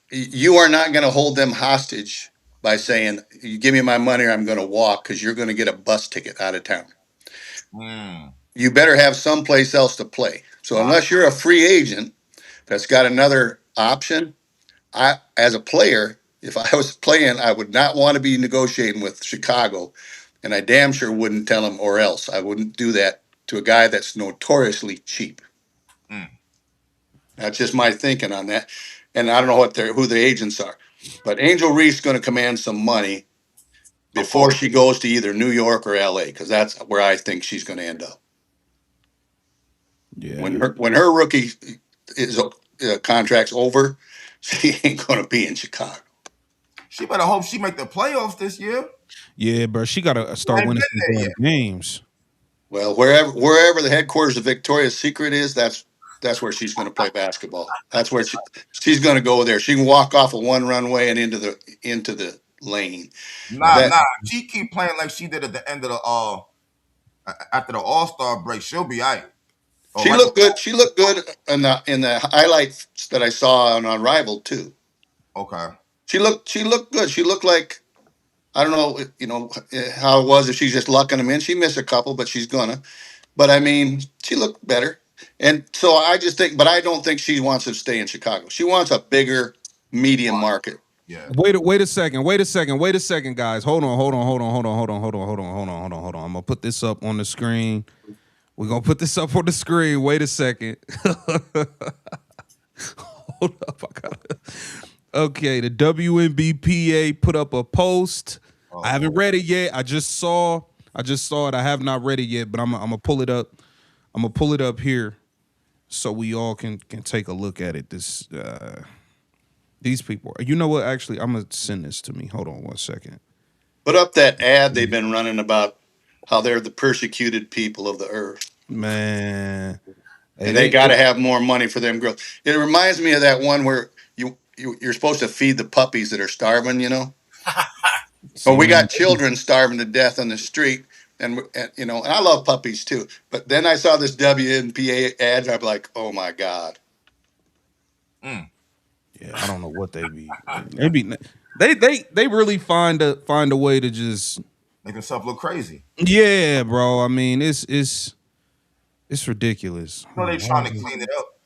You are not going to hold them hostage by saying, "You give me my money, or I'm going to walk," because you're going to get a bus ticket out of town. Mm. You better have someplace else to play. So unless you're a free agent that's got another option, as a player, if I was playing, I would not want to be negotiating with Chicago, and I damn sure wouldn't tell them or else. I wouldn't do that to a guy that's notoriously cheap. Mm. That's just my thinking on that, and I don't know who the agents are, but Angel Reese is going to command some money before she goes to either New York or LA, because that's where I think she's going to end up. Yeah. When her rookie is contract's over, she ain't going to be in Chicago. She better hope she make the playoffs this year. Yeah, bro. She gotta start winning some damn games. Well, wherever the headquarters of Victoria's Secret is, that's where she's going to play basketball. That's where she's going to go there. She can walk off of one runway and into the lane. Nah. She keep playing like she did at the end of the after the All-Star break. She'll be all right. She looked good. She looked good in the highlights that I saw on Rival too. Okay. She looked good. She looked like, I don't know, how it was if she's just lucking them in. She missed a couple, but she's gonna. But I mean, she looked better. And so I just think, but I don't think she wants to stay in Chicago. She wants a bigger medium market. Yeah. Wait a second, guys. Hold on. I'm gonna put this up on the screen. We're gonna put this up on the screen. Wait a second. Hold up. Okay, the WNBPA put up a post. I haven't read it yet. I just saw it. I have not read it yet, but I'm gonna pull it up. I'm gonna pull it up here so we all can take a look at it. These people. You know what? Actually, I'm gonna send this to me. Hold on one second. Put up that ad they've been running about how they're the persecuted people of the earth. Man. And they got to have more money for them girls. It reminds me of that one where you're supposed to feed the puppies that are starving, But we got children starving to death on the street, and and I love puppies too. But then I saw this WNBPA ad, and I'm like, oh my god. Yeah, I don't know what they be. They really find a way to just make themselves look crazy. Yeah, bro. I mean, it's ridiculous. You know they trying to clean it up.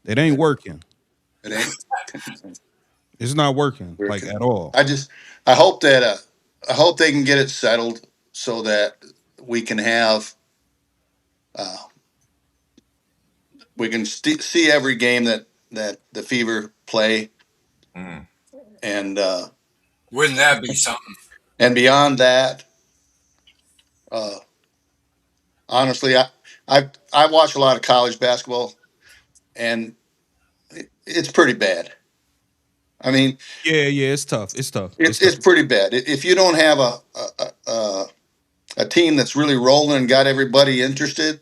It ain't working. It ain't. It's not working like at all. I hope they can get it settled so that we can have see every game that that the Fever play, Mm. and Wouldn't that be something? beyond that, uh, honestly, I watch a lot of college basketball, and it's pretty bad. I mean, Yeah, it's tough. It's tough. It's it's tough. pretty bad. If you don't have a team that's really rolling and got everybody interested,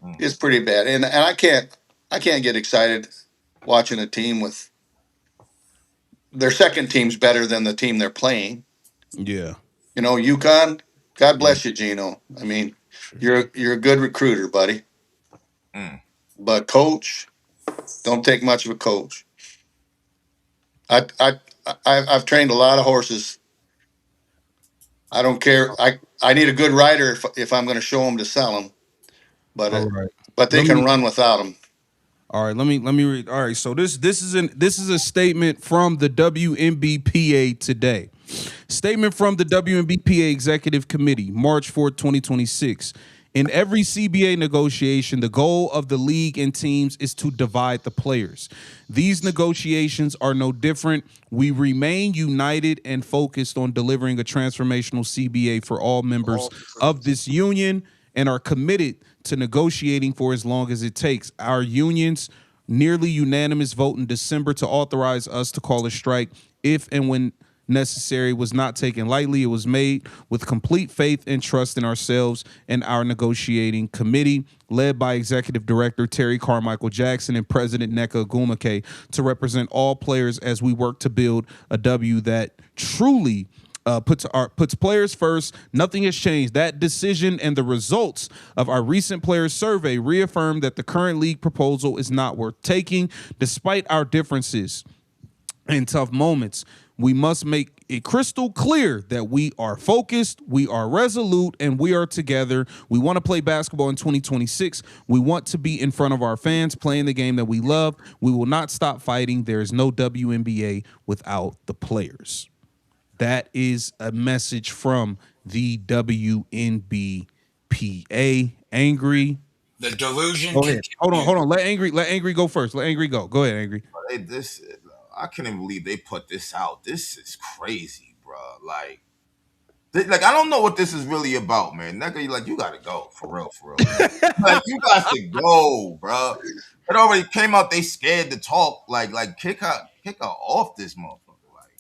Mm. it's pretty bad. And I can't get excited watching a team with their second team's better than the team they're playing. Yeah. You know, UConn, God Yeah. bless you, Gino. I mean, you're a good recruiter, buddy. Mm. But coach, don't take much of a coach. I've trained a lot of horses. I don't care. I need a good rider if I'm going to show them to sell them. But All right. but they Let can me run without them. All right, let me read. All right, so this is a statement from the WNBPA today. Statement from the WNBPA Executive Committee, March 4th, 2026. In every CBA negotiation, the goal of the league and teams is to divide the players. These negotiations are no different. We remain united and focused on delivering a transformational CBA for all members of this union and are committed to negotiating for as long as it takes. Our union's nearly unanimous vote in December to authorize us to call a strike if and when necessary was not taken lightly. It was made with complete faith and trust in ourselves and our negotiating committee, led by Executive Director Terry Carmichael Jackson and President Nneka Ogwumike, to represent all players as we work to build a W that truly puts players first. Nothing has changed. That decision and the results of our recent players survey reaffirm that the current league proposal is not worth taking. Despite our differences in tough moments, we must make it crystal clear that we are focused, we are resolute, and we are together. We want to play basketball in 2026. We want to be in front of our fans playing the game that we love. We will not stop fighting. There is no WNBA without the players. That is a message from the WNBPA. Angry. The delusion Go ahead. continues. Hold on. Let Angry go first. Let Angry go. Go ahead, Angry. This I can't even believe they put this out. This is crazy, bro. Like I don't know what this is really about, man. Nigga, like you gotta go for real, man. Like you got to go, bro. It already came out. They scared to talk. Like kick her off this motherfucker. Like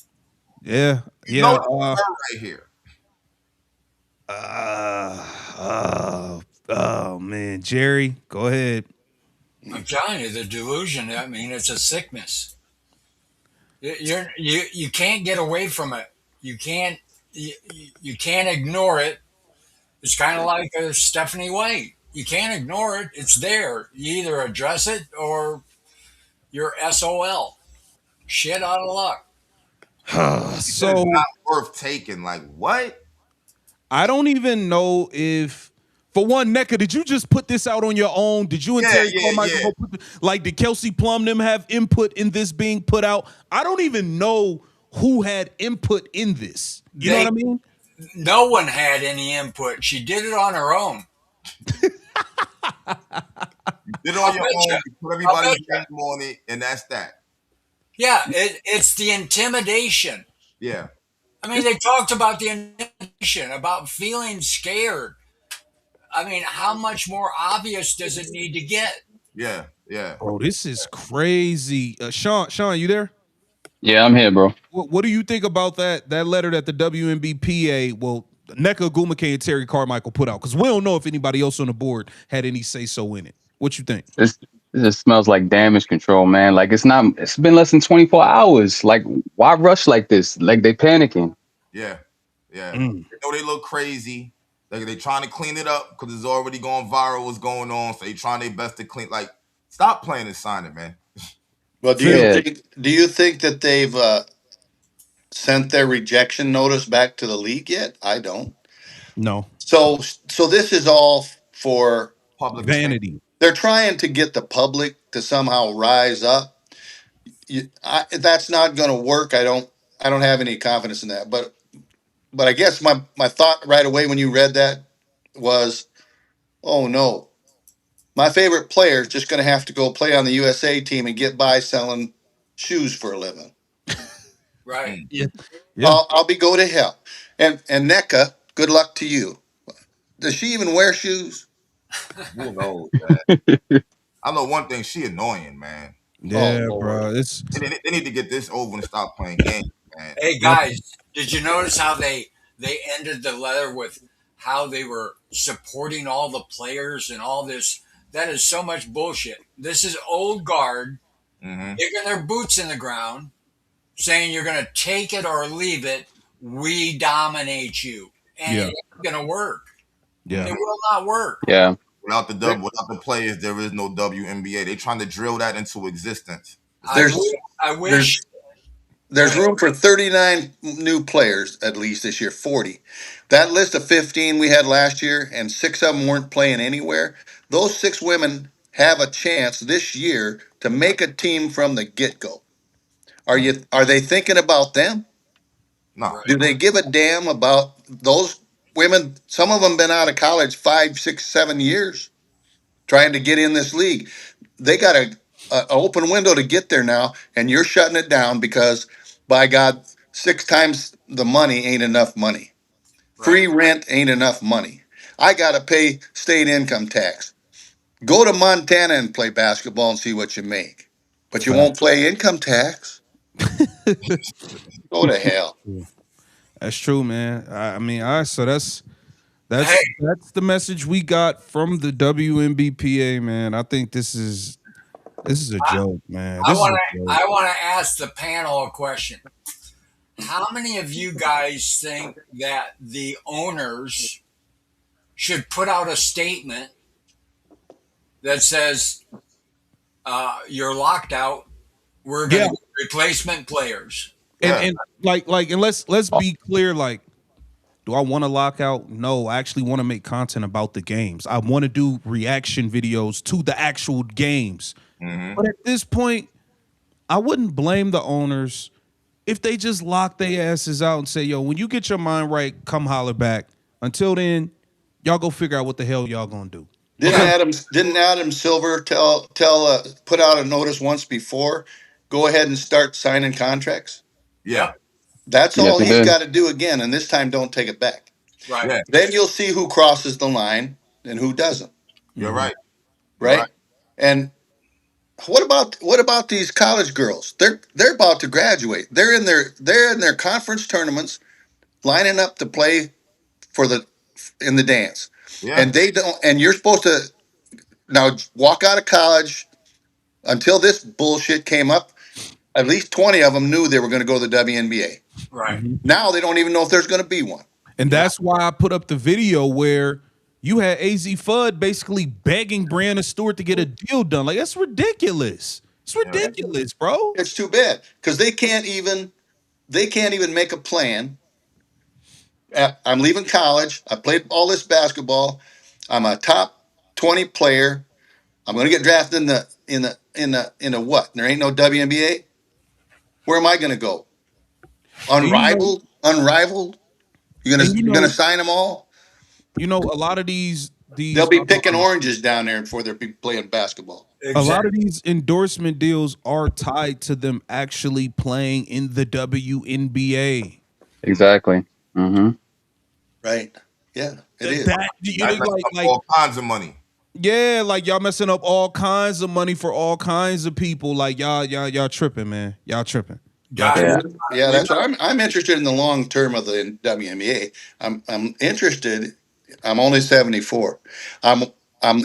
Yeah. you know Yeah. this is her right here. Oh man, Jerry, go ahead. I'm telling you, the delusion. I mean, it's a sickness. You can't get away from it. You can't you can't ignore it. It's kind of like a Stephanie White. You can't ignore it. It's there. You either address it or you're SOL. Shit out of luck. He said it's So not worth taking. Like what? I don't even know if, for one, Nneka, did you just put this out on your own? Did you and Terry Carmichael go put like, did Kelsey Plum them have input in this being put out? I don't even know who had input in this. You know what I mean? No one had any input. She did it on her own. You did it on your own. You. You put everybody's name on it, and that's that. Yeah, it's the intimidation. Yeah. I mean, they talked about the intimidation, about feeling scared. I mean, how much more obvious does it need to get? Yeah. Bro, this is crazy. Sean, you there? Yeah, I'm here, bro. What do you think about that letter that the WNBPA, well, Nneka Ogwumike and Terry Carmichael put out? Because we don't know if anybody else on the board had any say so in it. What you think? This just smells like damage control, man. Like it's been less than 24 hours. Like, why rush like this? Like they panicking. Yeah. They know they look crazy. Like they trying to clean it up because it's already going viral. What's going on? So they trying their best to clean. Like, stop playing and sign it, man. Well, Yeah. do you think that they've sent their rejection notice back to the league yet? I don't. No. So this is all for Public vanity. They're trying to get the public to somehow rise up. That's not going to work. I don't have any confidence in that. But I guess my thought right away when you read that was, oh no, My favorite player is just going to have to go play on the USA team and get by selling shoes for a living. Right. Yeah. Yeah. I'll be go to hell. And Nneka, good luck to you. Does she even wear shoes? Who knows, man? I know one thing. She annoying, man. Oh Yeah, Lord. bro. It's They need to get this over and stop playing games, man. Hey yep. guys, did you notice how they ended the letter with how they were supporting all the players and all this? That is so much bullshit. This is old guard Mm-hmm. digging their boots in the ground, saying you're going to take it or leave it. We dominate you, and it Yeah. ain't going to work. Yeah. It will not work. Yeah. Without the players, there is no WNBA. They trying to drill that into existence. There's I wish. there's room for 39 new players at least this year, 40. That list of 15 we had last year, and 6 of them weren't playing anywhere. Those 6 women have a chance this year to make a team from the get-go. Are they thinking about them? Nah. Right. Do they give a damn about those women? Some of them been out of college 5, 6, 7 years trying to get in this league. They got a open window to get there now, and you're shutting it down because, by God, 6 times the money ain't enough money. Free rent ain't enough money. I got to pay state income tax. Go to Montana and play basketball and see what you make. But you Fact. won't pay income tax. Go to hell. That's true, man. I mean, all right, so that's Hey, that's the message we got from the WNBPA, man. I think this is a joke, man. I This is want a to joke. I want to ask the panel a question. How many of you guys think that the owners should put out a statement that says you're locked out? We're going Yeah. to get replacement players. Yeah. And and let's be clear, like, do I want to lock out? No, I actually want to make content about the games. I want to do reaction videos to the actual games. Mm-hmm. But at this point, I wouldn't blame the owners if they just lock their asses out and say, yo, when you get your mind right, come holler back. Until then, y'all go figure out what the hell y'all gonna do. Didn't Adam Silver put out a notice once before? Go ahead and start signing contracts. Yeah. That's Yes, all he he's did. got to do again, and this time don't take it back. Right. Yeah. Then you'll see who crosses the line and who doesn't. You're Mhm. right. You're Right? right. And what about these college girls? They're about to graduate. They're in their conference tournaments, lining up to play for in the dance, Yeah. and they don't. And you're supposed to now walk out of college. Until this bullshit came up, at least 20 of them knew they were going to go to the WNBA. Right. Mhm. Now they don't even know if there's going to be one. And that's why I put up the video where you had AZ Fudd basically begging Brianna Stewart to get a deal done. Like, that's ridiculous. It's ridiculous, bro. It's too bad because they can't even make a plan. I'm leaving college. I played all this basketball. I'm a top 20 player. I'm going to get drafted in the what? There ain't no WNBA. Where am I going to go? And Unrivaled. You're and gonna sign them all. a lot of these They'll be picking oranges down there before they'll be playing basketball. a lot Exactly. of these endorsement deals are tied to them actually playing in the WNBA. Exactly. Mm-hmm. Right? Yeah, it is. That you I know, messed up like all kinds of money. yeah, like y'all messing up all kinds of money for all kinds of people. Like y'all tripping, man. Y'all tripping. Y'all Guys, tripping. Yeah. Yeah, that's what I'm interested in the long term of the WNBA. I'm interested. I'm only 74. I'm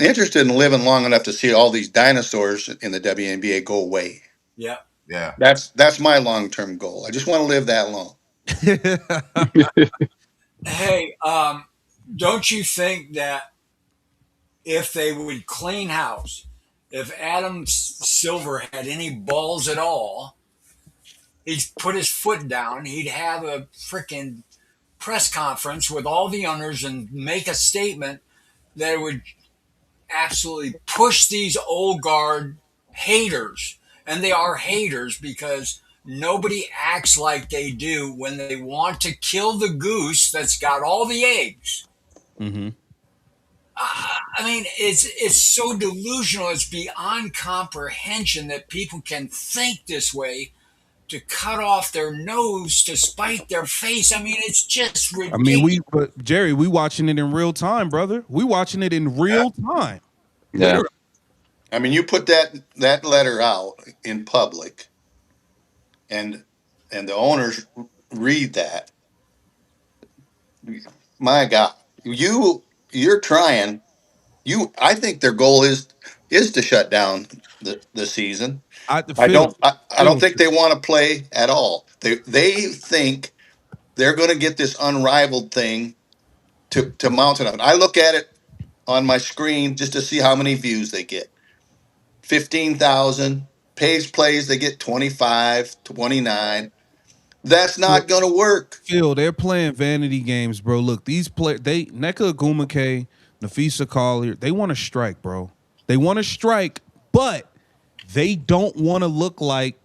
interested in living long enough to see all these dinosaurs in the WNBA go away. yeah. Yeah. That's my long term goal. I just want to live that long. Hey, don't you think that if they would clean house, if Adam Silver had any balls at all, he'd put his foot down. He'd have a freaking press conference with all the owners and make a statement that would absolutely push these old guard haters. And they are haters because nobody acts like they do when they want to kill the goose that's got all the eggs. hmm I mean, it's so delusional. It's beyond comprehension that people can think this way to cut off their nose to spite their face. I mean, it's just I mean, ridiculous. but Jerry, we watching it in real time, brother. We watching it in real time, Yeah. literally. I mean, you put that letter out in public, and the owners read that. My God, you're trying. I think their goal is to shut down the season. I I feel don't. I don't feel think they want to play at all. They think they're going to get this unrivaled thing to mount it on. I look at it on my screen just to see how many views they get. 15,000 page plays. They get 25, 29. That's not going to work. Phil, they're playing vanity games, bro. Look, these Nneka Ogwumike, Nafisa Collier, they want to strike, bro. They want to strike, but they don't want to look like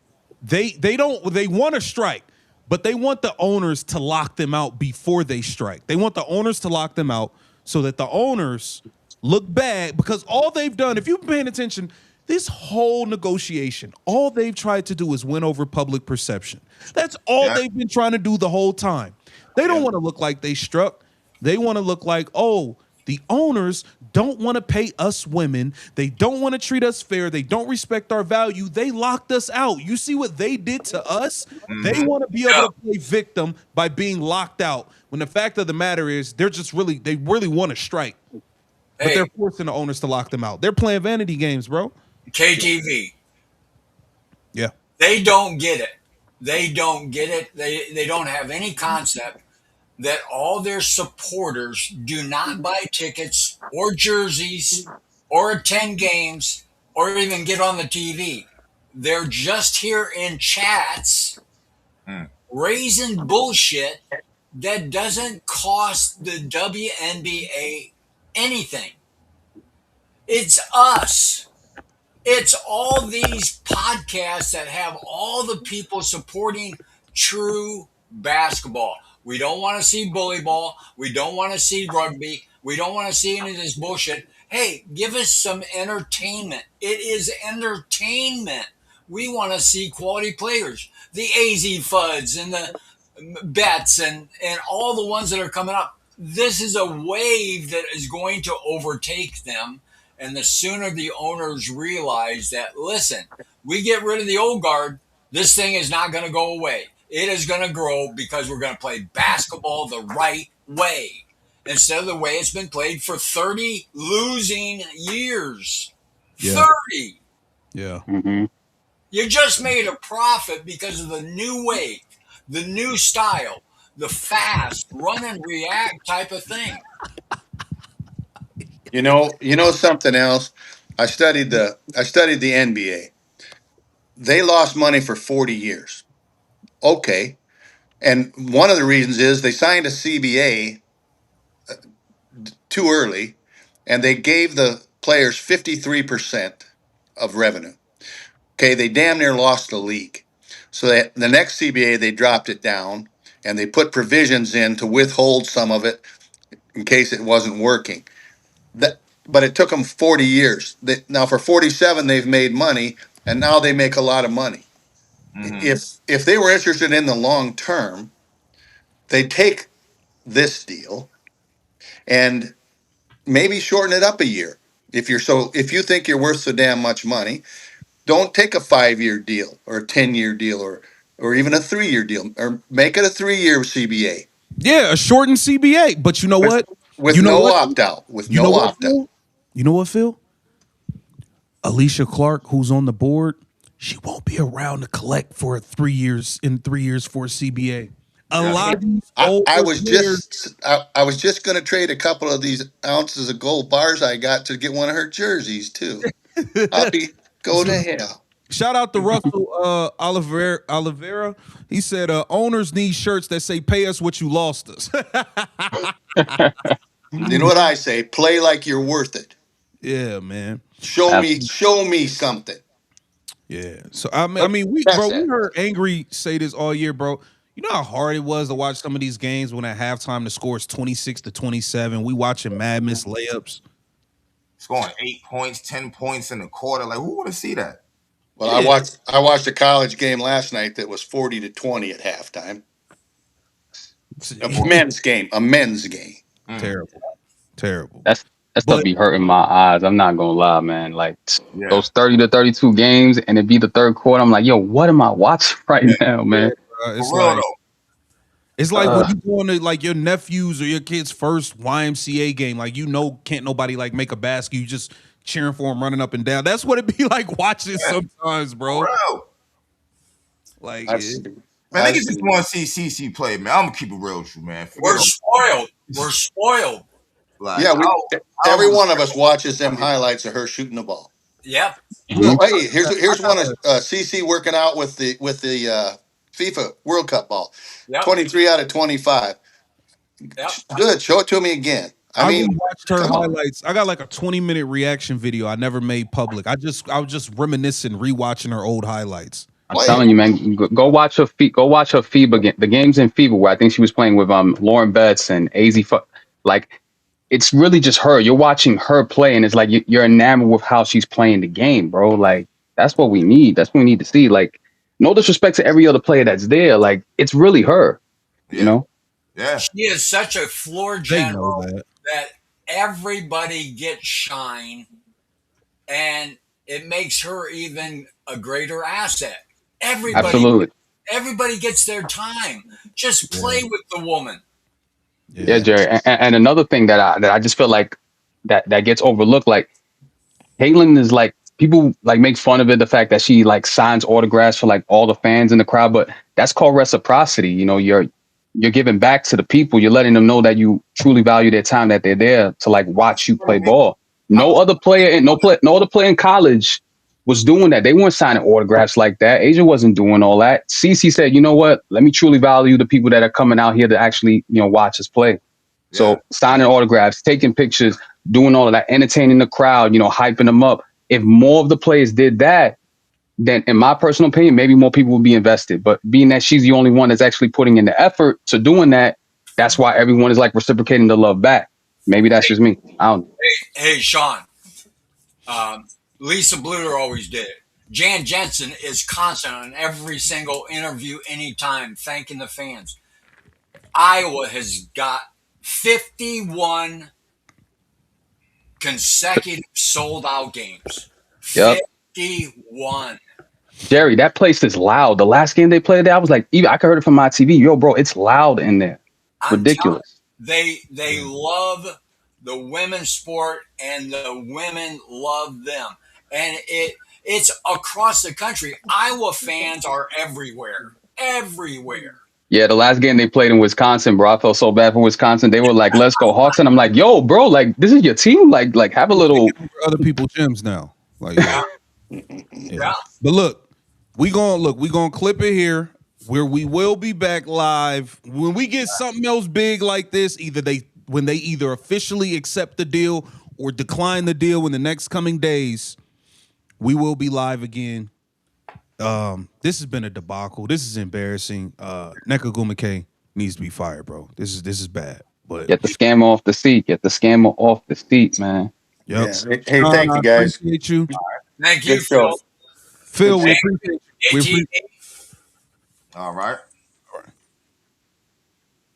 they want to strike, but they want the owners to lock them out before they strike. They want the owners to lock them out so that the owners look bad, because all they've done, if you've been paying attention, this whole negotiation, all they've tried to do is win over public perception. That's all they've been trying to do the whole time. They don't want to look like they struck. They want to look like, oh, the owners don't want to pay us women. They don't want to treat us fair. They don't respect our value. They locked us out. You see what they did to us? They want to be able to play victim by being locked out. When the fact of the matter is, they really want to strike. But they're forcing the owners to lock them out. They're playing vanity games, bro. KTV. Yeah. They don't get it. They don't get it. They don't have any concept that all their supporters do not buy tickets or jerseys or attend games or even get on the TV. They're just here in chats raising bullshit that doesn't cost the WNBA anything. It's us. It's all these podcasts that have all the people supporting true basketball. We don't want to see bully ball. We don't want to see rugby. We don't want to see any of this bullshit. Hey, give us some entertainment. It is entertainment. We want to see quality players. The AZ Fuds and the Bets and all the ones that are coming up. This is a wave that is going to overtake them. And the sooner the owners realize that, listen, we get rid of the old guard, this thing is not going to go away. It is going to grow because we're going to play basketball the right way instead of the way it's been played for 30 losing years. Yeah. 30. Yeah. Mm-hmm. You just made a profit because of the new wave, the new style, the fast run and react type of thing. You know something else. I studied the NBA. They lost money for 40 years. Okay. And one of the reasons is they signed a CBA too early, and they gave the players 53% of revenue. Okay, they damn near lost the league. So that the next CBA, they dropped it down, and they put provisions in to withhold some of it in case it wasn't working. But it took them 40 years. Now for 47, they've made money, and now they make a lot of money. If they were interested in the long term, they'd take this deal and maybe shorten it up a year. If you think you're worth so damn much money, don't take a 5-year deal or a 10-year deal or even a 3-year deal, or make it a 3-year CBA. Yeah, a shortened CBA. But you know what? With You know no what? opt out. With You know no what, opt out. Phil? You know what, Phil? Alicia Clark, who's on the board, she won't be around to collect for 3 years for a CBA. A lot of these I older was players, just going to trade a couple of these ounces of gold bars I got to get one of her jerseys too. Go to hell. shout out to Russell Oliveira. He said, owners need shirts that say "Pay us what you lost us." You know what I say? Play like you're worth it. Yeah, man. Show me something. Yeah. So I mean, we heard Angry say this all year, bro. You know how hard it was to watch some of these games when at halftime the score is 26-27. We watching Mad Miss layups. scoring 8 points, 10 points in the quarter. Like, who want to see that? Well, Yeah. I watched a college game last night that was 40-20 at halftime. A men's game. Terrible. Terrible. That stuff But be hurting my eyes. I'm not gonna lie, man. Like Yeah. those 30 to 32 games, and it be the third quarter. I'm like, yo, what am I watching right now, man? it's For real, like though. it's like when you go into like your nephew's or your kid's first YMCA game, like can't nobody like make a basket. You just cheering for him, running up and down. That's what it be like watching sometimes, bro. For real. Like Man, niggas just want to see CC play, man. I'm gonna keep it real with you, man. We're spoiled. We're spoiled. Like, Yeah, every one of us watches them highlights of her shooting the ball. Yep. Well, hey, here's one of CC working out with the FIFA World Cup ball. Yep. 23 out of 25. Yep. Good. Show it to me again. I mean, watched her highlights. I got like a 20-minute reaction video I never made public. I was just reminiscing, rewatching her old highlights. I'm telling you, man, go watch her FIBA the games in FIBA where I think she was playing with Lauren Betts and AZ. Like, it's really just her. You're watching her play, and it's like you're enamored with how she's playing the game, bro. Like, that's what we need. That's what we need to see. Like, no disrespect to every other player that's there. Like, it's really her. You know? Yeah. She is such a floor general that everybody gets shine, and it makes her even a greater asset. Everybody gets their time. Just play with the woman. Yeah, Jerry. And another thing that I just feel like that gets overlooked, like Caitlyn is like, people like make fun of it, the fact that she like signs autographs for like all the fans in the crowd, but that's called reciprocity. You know, you're giving back to the people. You're letting them know that you truly value their time, that they're there to like watch you play ball. No other player in college was doing that. They weren't signing autographs like that. Asia wasn't doing all that. CC said, you know what? Let me truly value the people that are coming out here to actually, watch us play. So signing autographs, taking pictures, doing all of that, entertaining the crowd, hyping them up. If more of the players did that, then in my personal opinion, maybe more people would be invested. But being that she's the only one that's actually putting in the effort to doing that, that's why everyone is like reciprocating the love back. Maybe that's just me. I don't know. Hey, Sean. Lisa Bluter always did it. Jan Jensen is constant on every single interview, anytime, thanking the fans. Iowa has got 51 consecutive sold-out games. Yep. 51. Jerry, that place is loud. The last game they played there, I was like, even I heard it from my TV. Yo, bro, it's loud in there. Ridiculous. They love the women's sport, and the women love them. And it's across the country. Iowa fans are everywhere. Everywhere. Yeah, the last game they played in Wisconsin, bro, I felt so bad for Wisconsin. They were like, let's go Hawks. And I'm like, yo, bro, like, this is your team. Like have a little. Other people's gyms now. Like, yeah. But look, we gonna clip it here, where we will be back live when we get something else big like this. When they either officially accept the deal or decline the deal in the next coming days, we will be live again. This has been a debacle. This is embarrassing. Nneka Ogwumike needs to be fired, bro. This is bad. But Get the scammer off the seat. Get the scammer off the seat, man. Yep. Yeah. Hey, thank you, guys. Appreciate you. Thank you, Phil. Phil, we appreciate you. All right.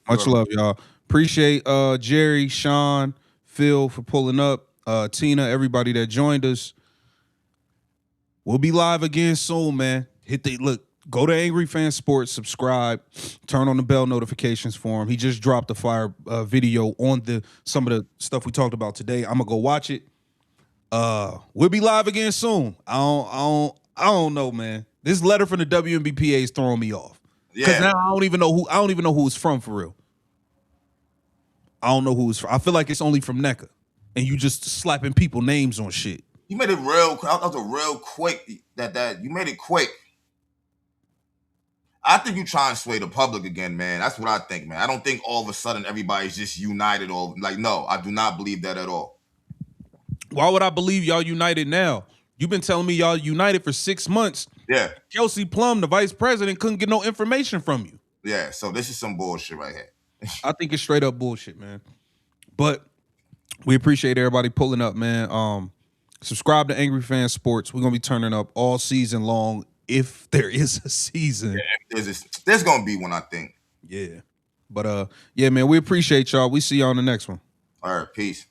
Much love, y'all. Appreciate Jerry, Sean, Phil for pulling up. Tina, everybody that joined us. We'll be live again soon, man. Go to Angry Fan Sports, subscribe, turn on the bell notifications for him. He just dropped a fire video on some of the stuff we talked about today. I'm gonna go watch it. We'll be live again soon. I don't know, man. This letter from the WNBPA is throwing me off. Because now I don't even know who it's from for real. I don't know who it's from. I feel like it's only from Nneka. And you just slapping people names on shit. You made it real quick. That you made it quick. I think you try and sway the public again, man. That's what I think, man. I don't think all of a sudden everybody's just united. No, I do not believe that at all. Why would I believe y'all united now? You've been telling me y'all united for 6 months. Yeah. Kelsey Plum, the vice president, couldn't get no information from you. Yeah, so this is some bullshit right here. I think it's straight up bullshit, man. But We appreciate everybody pulling up, man. Subscribe to Angry Fan Sports. We're gonna be turning up all season long if there is a season. There's gonna be one, I think. Yeah. But yeah, man, we appreciate y'all. We see y'all on the next one. All right, peace.